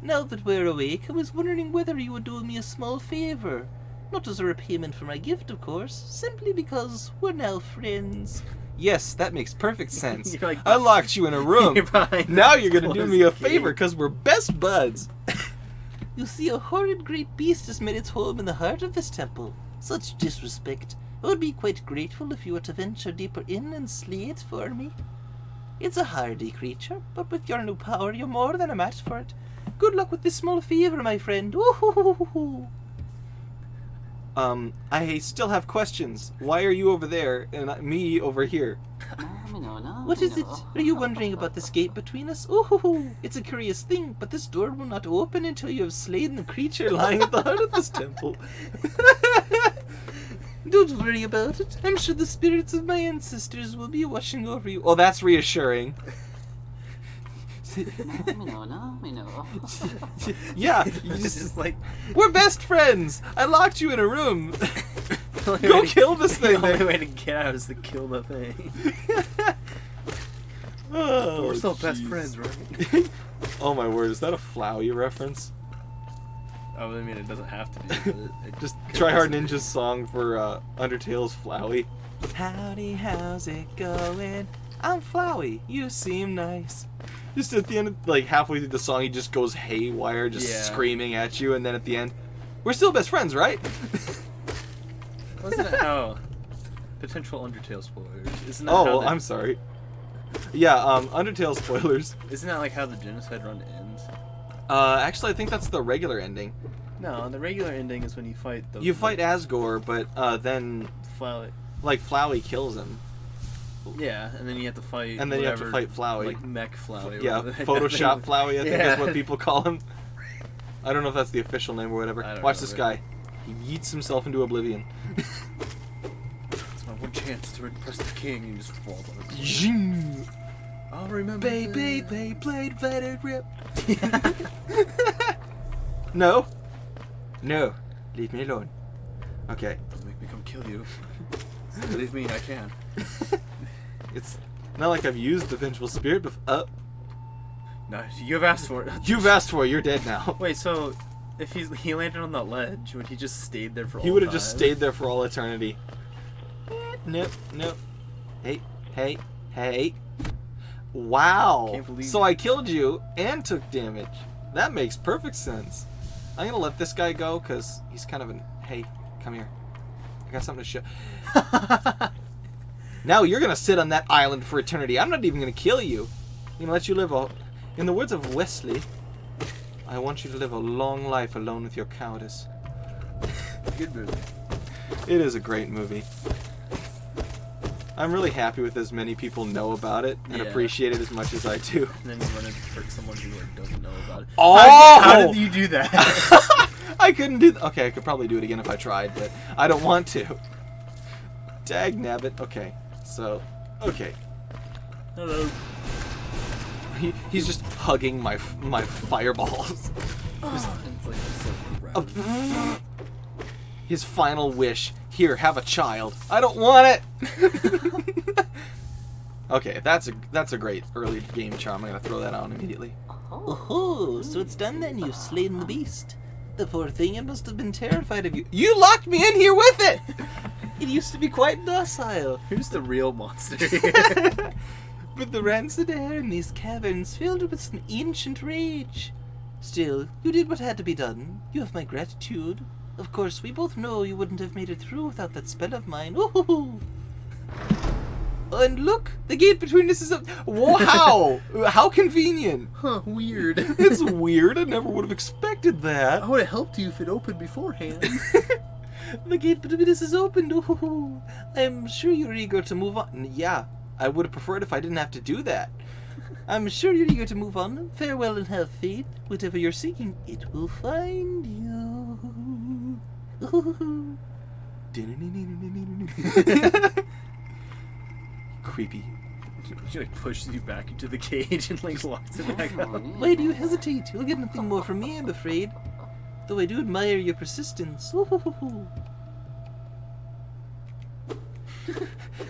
[SPEAKER 5] Now that we're awake, I was wondering whether you would do me a small favor. Not as a repayment for my gift, of course, simply because we're now friends.
[SPEAKER 1] Yes, that makes perfect sense.
[SPEAKER 2] You're like-
[SPEAKER 1] I locked you in a room.
[SPEAKER 2] You're behind
[SPEAKER 1] Now you're gonna do
[SPEAKER 2] closed
[SPEAKER 1] me a
[SPEAKER 2] gate.
[SPEAKER 1] favor because we're best buds.
[SPEAKER 5] You see, a horrid great beast has made its home in the heart of this temple. Such disrespect. I would be quite grateful if you were to venture deeper in and slay it for me. It's a hardy creature, but with your new power, you're more than a match for it. Good luck with this small favor, my friend. Ooh.
[SPEAKER 1] I still have questions. Why are you over there and me over here?
[SPEAKER 5] What is it? Are you wondering about this gate between us? Ooh, it's a curious thing, but this door will not open until you have slain the creature lying at the heart of this temple. Don't worry about it. I'm sure the spirits of my ancestors will be watching over you.
[SPEAKER 1] Oh, that's reassuring. Yeah, you
[SPEAKER 2] It's
[SPEAKER 1] just
[SPEAKER 2] just like
[SPEAKER 1] we're best friends. I locked you in a room.
[SPEAKER 2] the only
[SPEAKER 1] Go
[SPEAKER 2] way to-
[SPEAKER 1] kill this thing.
[SPEAKER 2] The only way to get out is to kill the thing.
[SPEAKER 1] Oh,
[SPEAKER 2] We're still best
[SPEAKER 1] jeez.
[SPEAKER 2] friends, right?
[SPEAKER 1] Oh my word, is that a Flowey reference?
[SPEAKER 2] Oh, I mean, it doesn't have to be. But it
[SPEAKER 1] Just Try Hard Ninja's song for Undertale's Flowey.
[SPEAKER 5] Howdy, how's it going? I'm Flowey. You seem nice.
[SPEAKER 1] Just at the end, like halfway through the song, he just goes haywire, just
[SPEAKER 2] Yeah.
[SPEAKER 1] screaming at you, and then at the end, we're still best friends, right?
[SPEAKER 2] Wasn't it how potential Undertale spoilers? Isn't that
[SPEAKER 1] Oh,
[SPEAKER 2] how
[SPEAKER 1] well,
[SPEAKER 2] the,
[SPEAKER 1] I'm sorry. Yeah, Undertale spoilers.
[SPEAKER 2] Isn't that like how the genocide run ends?
[SPEAKER 1] Actually, I think that's the regular ending.
[SPEAKER 2] No, the regular ending is when you fight the.
[SPEAKER 1] You fight Asgore, but then
[SPEAKER 2] Flowey.
[SPEAKER 1] like Flowey kills him,
[SPEAKER 2] Yeah, and then you have to fight.
[SPEAKER 1] and then you have to
[SPEAKER 2] whatever,
[SPEAKER 1] fight Flowey.
[SPEAKER 2] Like mech Flowey.
[SPEAKER 1] Yeah,
[SPEAKER 2] whatever that
[SPEAKER 1] Photoshop
[SPEAKER 2] thing-
[SPEAKER 1] Flowey, I think
[SPEAKER 2] Yeah.
[SPEAKER 1] is what people call him. I don't know if that's the official name or whatever.
[SPEAKER 2] I don't
[SPEAKER 1] Watch
[SPEAKER 2] know,
[SPEAKER 1] this
[SPEAKER 2] but-
[SPEAKER 1] guy. He yeets himself into oblivion.
[SPEAKER 2] It's my one chance to impress the king and just falls on it.
[SPEAKER 1] Zing.
[SPEAKER 2] I'll remember.
[SPEAKER 1] Beyblade, let it rip. No. No. Leave me alone. Okay.
[SPEAKER 2] Don't make me come kill you. Believe me, I can.
[SPEAKER 1] It's not like I've used the Vengeful Spirit before.
[SPEAKER 2] No, you've asked for it.
[SPEAKER 1] You've asked for it. You're dead now.
[SPEAKER 2] Wait, so if he landed on that ledge, would he just stayed there for all
[SPEAKER 1] He would have just
[SPEAKER 2] time?
[SPEAKER 1] stayed there for all eternity. Nope, nope. Hey, hey, hey. Wow.
[SPEAKER 2] Can't believe
[SPEAKER 1] So I killed you and took damage. That makes perfect sense. I'm gonna let this guy go because he's kind of an. Hey, come here. I got something to show. Now you're gonna sit on that island for eternity. I'm not even gonna kill you. I'm gonna let you live a. In the words of Wesley, I want you to live a long life alone with your cowardice.
[SPEAKER 2] Good movie.
[SPEAKER 1] It is a great movie. I'm really happy with as many people know about it and
[SPEAKER 2] Yeah.
[SPEAKER 1] appreciate it as much as I do.
[SPEAKER 2] And then you run into someone who like, doesn't know about it.
[SPEAKER 1] Oh!
[SPEAKER 2] How did you do that?
[SPEAKER 1] I couldn't do okay, I could probably do it again if I tried, but I don't want to. Dag nabbit. Okay, so, okay.
[SPEAKER 2] Hello.
[SPEAKER 1] He's just hugging my fireballs.
[SPEAKER 2] It's like so random.
[SPEAKER 1] His final wish. Here, have a child. I don't want it. Okay, that's a great early game charm. I'm gonna throw that on immediately.
[SPEAKER 5] Oh, so it's done then. You've slain the beast. The poor thing, it must have been terrified of you.
[SPEAKER 1] You locked me in here with it.
[SPEAKER 5] It used to be quite docile.
[SPEAKER 2] Who's the real monster?
[SPEAKER 5] But the rancid air in these caverns filled it with an ancient rage. Still, you did what had to be done. You have my gratitude. Of course, we both know you wouldn't have made it through without that spell of mine. Ooh. And look, the gate between us is up.
[SPEAKER 1] Wow! How convenient.
[SPEAKER 2] Huh, weird.
[SPEAKER 1] It's weird. I never would have expected that.
[SPEAKER 2] I would have helped you if it opened beforehand.
[SPEAKER 5] The gate between us is opened. Ooh. I'm sure you're eager to move on.
[SPEAKER 1] Yeah, I would have preferred if I didn't have to do that.
[SPEAKER 5] I'm sure you're eager to move on. Farewell and have faith. Whatever you're seeking, it will find you. Ooh.
[SPEAKER 1] Creepy.
[SPEAKER 2] She like pushes you back into the cage and like locks it back up.
[SPEAKER 5] Why do you hesitate? You'll get nothing more from me, I'm afraid. Though I do admire your persistence. Ooh.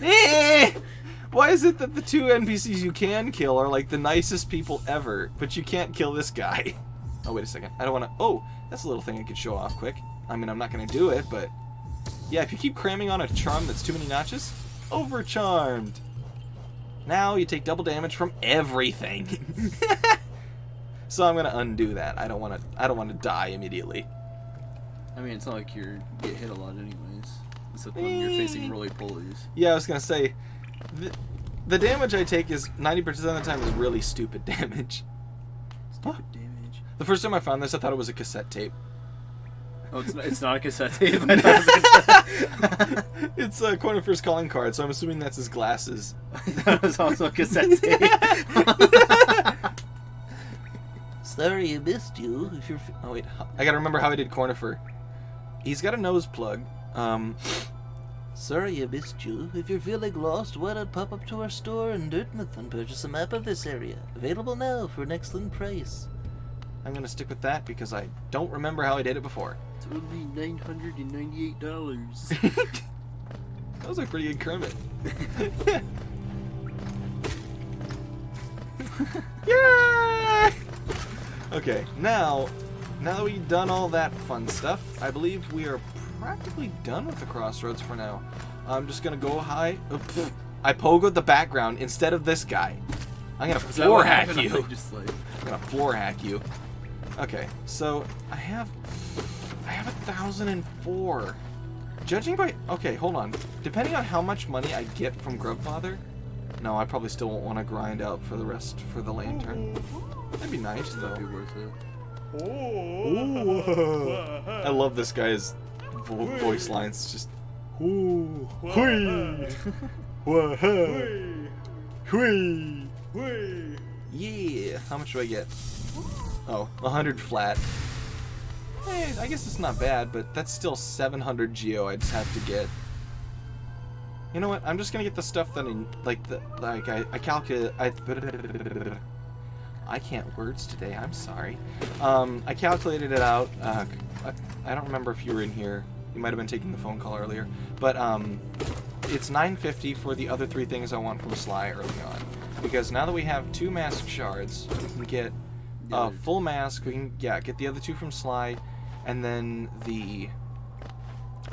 [SPEAKER 1] Eh! Why is it that the two NPCs you can kill are like the nicest people ever, but you can't kill this guy? Oh, wait a second. I don't want to... Oh, that's a little thing I could show off quick. I mean, I'm not going to do it, but... Yeah, if you keep cramming on a charm that's too many notches, overcharmed. Now you take double damage from everything. So I'm going to undo that. I don't want to die immediately.
[SPEAKER 2] I mean, it's not like you get hit a lot anyways. Except when you're facing roly-polies.
[SPEAKER 1] Yeah, I was going to say... The damage I take is 90% of the time is really stupid damage.
[SPEAKER 2] Stupid damage.
[SPEAKER 1] The first time I found this, I thought it was a cassette tape.
[SPEAKER 2] Oh, it's not a cassette tape. I thought it was a cassette.
[SPEAKER 1] It's a Cornifer's calling card, so I'm assuming that's his glasses.
[SPEAKER 2] I thought it was also a cassette tape.
[SPEAKER 5] Sorry I missed you. If you're...
[SPEAKER 1] Oh wait, I gotta remember how I did Cornifer. He's got a nose plug.
[SPEAKER 5] Sorry I missed you. If you're feeling lost, why not pop up to our store in Dartmouth and purchase a map of this area. Available now for an excellent price.
[SPEAKER 1] I'm gonna stick with that because I don't remember how I did it before.
[SPEAKER 2] It's only $998.
[SPEAKER 1] That was a pretty good Kermit. Yay! Okay, now that we've done all that fun stuff, I believe we are practically done with the crossroads for now. I'm just gonna go high. I pogoed the background instead of this guy. I'm gonna
[SPEAKER 2] Is that
[SPEAKER 1] floor
[SPEAKER 2] what
[SPEAKER 1] hack
[SPEAKER 2] happened?
[SPEAKER 1] you.
[SPEAKER 2] I just like...
[SPEAKER 1] I'm gonna floor hack you. Okay, so I have 1,004. Judging by... Okay, hold on. Depending on how much money I get from Grubfather, No, I probably still won't want to grind out for the rest for the lantern. That'd be nice, though.
[SPEAKER 2] That'd be worth it.
[SPEAKER 1] I love this guy's voice lines. Just. Ooh, hui, hui, hui. Yeah. How much do I get? Oh, 100 flat. Hey, I guess it's not bad, but that's still 700 geo I just have to get. You know what? I'm just gonna get the stuff that I calculate. I can't words today. I'm sorry. I calculated it out. I don't remember if you were in here. You might have been taking the phone call earlier, but it's 950 for the other 3 things I want from Sly early on. Because now that we have 2 mask shards, we can get a full mask. We can get the other 2 from Sly, and then the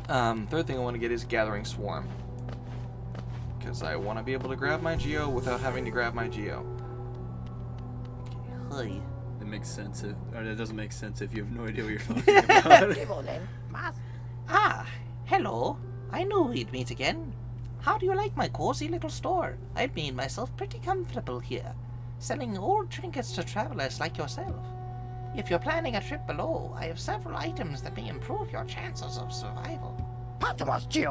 [SPEAKER 1] third thing I want to get is Gathering Swarm. Because I want to be able to grab my Geo without having to grab my Geo.
[SPEAKER 5] Hi.
[SPEAKER 2] It makes sense. It doesn't make sense if you have no idea what you're talking about.
[SPEAKER 5] Ah, hello. I knew we'd meet again. How do you like my cozy little store? I've made myself pretty comfortable here, selling old trinkets to travelers like yourself. If you're planning a trip below, I have several items that may improve your chances of survival.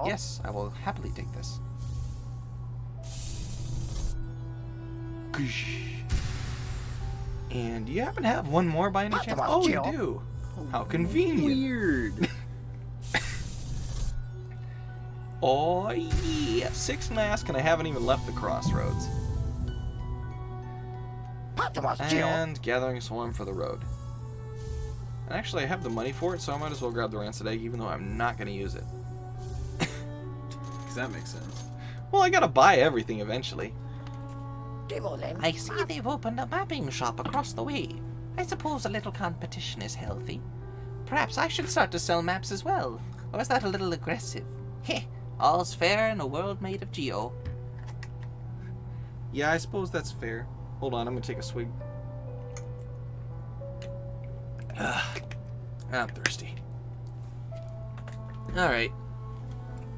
[SPEAKER 5] Yes, I will happily take this.
[SPEAKER 1] And do you happen to have one more by any chance? Oh, you do. How convenient.
[SPEAKER 2] Weird.
[SPEAKER 1] Oh, yeah. 6 masks, and I haven't even left the crossroads. And Gathering Swarm for the road. And actually, I have the money for it, so I might as well grab the rancid egg, even though I'm not going to use it.
[SPEAKER 2] Because that makes sense.
[SPEAKER 1] Well, I got to buy everything eventually.
[SPEAKER 5] I see they've opened a mapping shop across the way. I suppose a little competition is healthy. Perhaps I should start to sell maps as well. Or is that a little aggressive? Heh, all's fair in a world made of Geo.
[SPEAKER 1] Yeah, I suppose that's fair. Hold on, I'm going to take a swig. I'm thirsty.
[SPEAKER 5] Alright.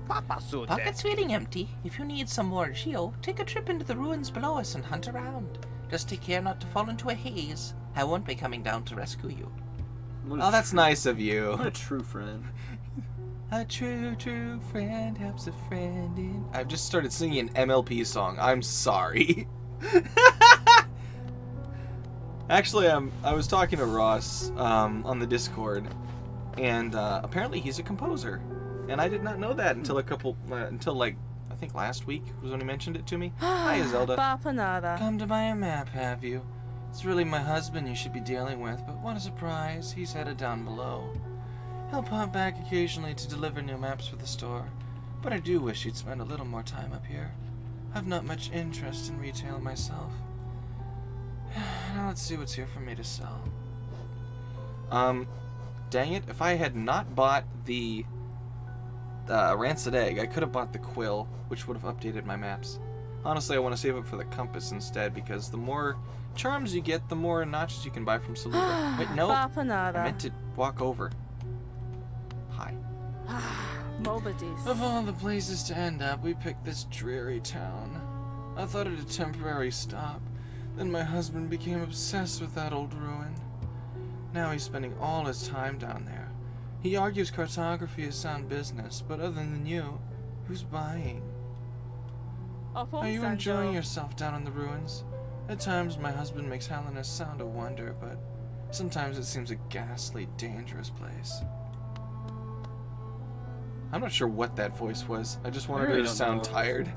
[SPEAKER 5] Pocket's feeling empty. If you need some more Geo, take a trip into the ruins below us and hunt around. Just take care not to fall into a haze. I won't be coming down to rescue you.
[SPEAKER 1] Oh, that's nice of you.
[SPEAKER 2] What a true friend.
[SPEAKER 1] A true friend helps a friend in... I've just started singing an MLP song. I'm sorry. Actually, I was talking to Ross on the Discord, and apparently he's a composer. And I did not know that until I think last week was when he mentioned it to me. Hi, Zelda. Come to buy a map, have you? It's really my husband you should be dealing with, but what a surprise, he's headed down below. He'll pop back occasionally to deliver new maps for the store, but I do wish he'd spend a little more time up here. I've not much interest in retail myself. Now let's see what's here for me to sell. Dang it, if I had not bought the rancid egg, I could have bought the quill, which would have updated my maps. Honestly, I want to save it for the compass instead, because the more charms you get, the more notches you can buy from Saluda. Wait, no, I meant to walk over. Hi. Of all the places to end up, we picked this dreary town. I thought it a temporary stop. Then my husband became obsessed with that old ruin. Now he's spending all his time down there. He argues cartography is sound business, but other than you, who's buying? Are you enjoying yourself down in the ruins? At times my husband makes Hallownest sound a wonder, but sometimes it seems a ghastly, dangerous place. I'm not sure what that voice was. I just wanted her to sound tired.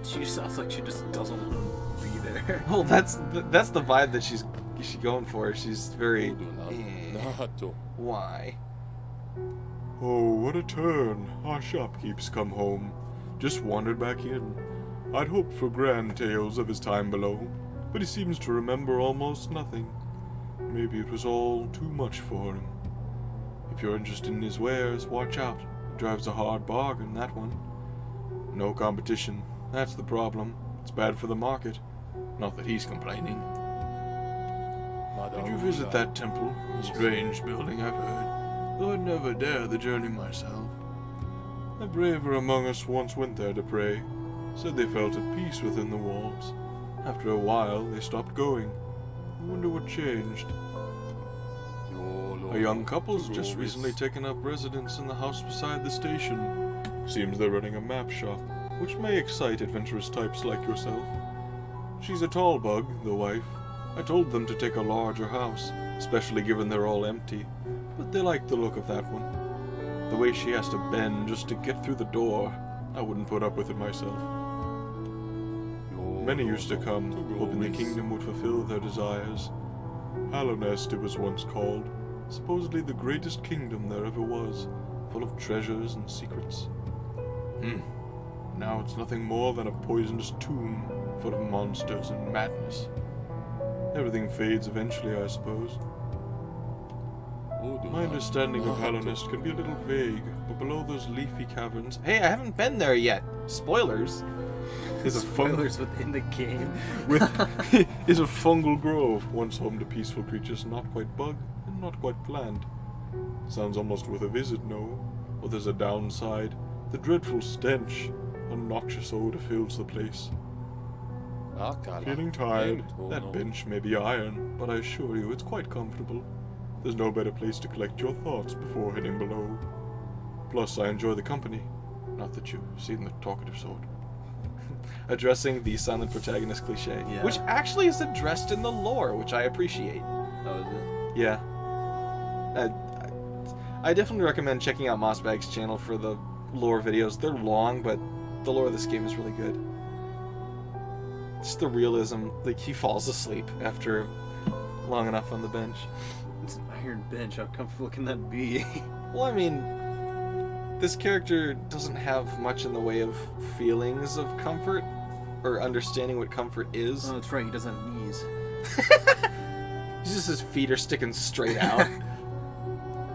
[SPEAKER 2] She sounds like she just doesn't want to be there.
[SPEAKER 1] Well, that's the vibe that she's going for. She's very... Why?
[SPEAKER 4] Oh, what a turn. Our shopkeep's come home. Just wandered back in. I'd hoped for grand tales of his time below, but he seems to remember almost nothing. Maybe it was all too much for him. If you're interested in his wares, watch out. He drives a hard bargain, that one. No competition. That's the problem. It's bad for the market. Not that he's complaining. Did you visit that temple? A strange building, I've heard. Though I'd never dare the journey myself. The braver among us once went there to pray. said they felt at peace within the walls. After a while, they stopped going. I wonder what changed. A young couple's just recently taken up residence in the house beside the station. Seems they're running a map shop, which may excite adventurous types like yourself. She's a tall bug, the wife. I told them to take a larger house, especially given they're all empty, but they like the look of that one. The way she has to bend just to get through the door, I wouldn't put up with it myself. Many used to come, hoping the kingdom would fulfill their desires. Hallownest it was once called, supposedly the greatest kingdom there ever was, full of treasures and secrets. Now it's nothing more than a poisonous tomb, full of monsters and madness. Everything fades eventually, I suppose. My understanding of Hallownest can be a little vague, but below those leafy caverns...
[SPEAKER 1] Hey, I haven't been there yet. Spoilers.
[SPEAKER 2] Is a spoilers within the game.
[SPEAKER 4] is a fungal grove, once home to peaceful creatures not quite bug and not quite planned. Sounds almost worth a visit, no? But there's a downside. The dreadful stench. A noxious odor fills the place. Feeling tired? That bench may be iron, but I assure you it's quite comfortable. There's no better place to collect your thoughts before heading below. Plus, I enjoy the company. Not that you've seen the talkative sort.
[SPEAKER 1] Addressing the silent protagonist cliche,
[SPEAKER 2] Yeah.
[SPEAKER 1] which actually is addressed in the lore, which I appreciate.
[SPEAKER 2] Oh, is it?
[SPEAKER 1] Yeah. I definitely recommend checking out Mossbag's channel for the lore videos. They're long, but the lore of this game is really good. Just the realism, like he falls asleep after long enough on the bench.
[SPEAKER 2] It's an iron bench. How comfortable can that be?
[SPEAKER 1] Well, I mean, this character doesn't have much in the way of feelings of comfort or understanding what comfort is.
[SPEAKER 2] Oh, that's right. He doesn't have knees.
[SPEAKER 1] He's just his feet are sticking straight out.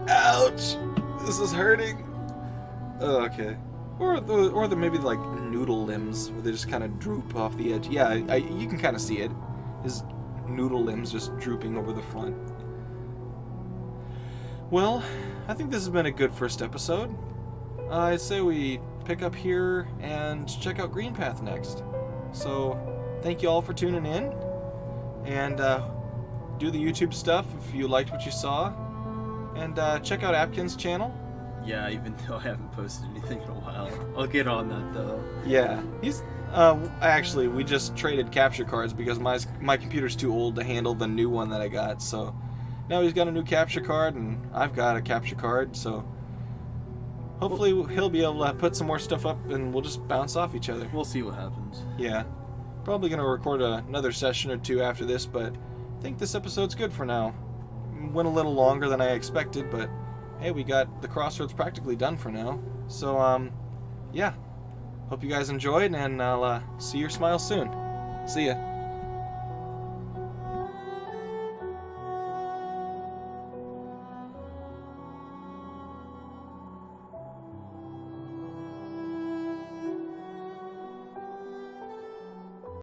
[SPEAKER 1] Ouch! This is hurting. Oh, okay. Or the maybe like noodle limbs where they just kind of droop off the edge. Yeah, you can kind of see it. His noodle limbs just drooping over the front. Well, I think this has been a good first episode. I say we pick up here and check out Green Path next. So, thank you all for tuning in. And do the YouTube stuff if you liked what you saw. And check out Apkinz Channel.
[SPEAKER 2] Yeah, even though I haven't posted anything in a while. I'll get on that, though.
[SPEAKER 1] Yeah, he's... actually, we just traded capture cards because my computer's too old to handle the new one that I got, so... Now he's got a new capture card, and I've got a capture card, so... Hopefully he'll be able to put some more stuff up, and we'll just bounce off each other.
[SPEAKER 2] We'll see what happens.
[SPEAKER 1] Yeah. Probably going to record another session or two after this, but I think this episode's good for now. Went a little longer than I expected, but hey, we got the crossroads practically done for now. So, yeah. Hope you guys enjoyed, and I'll see your smile soon. See ya.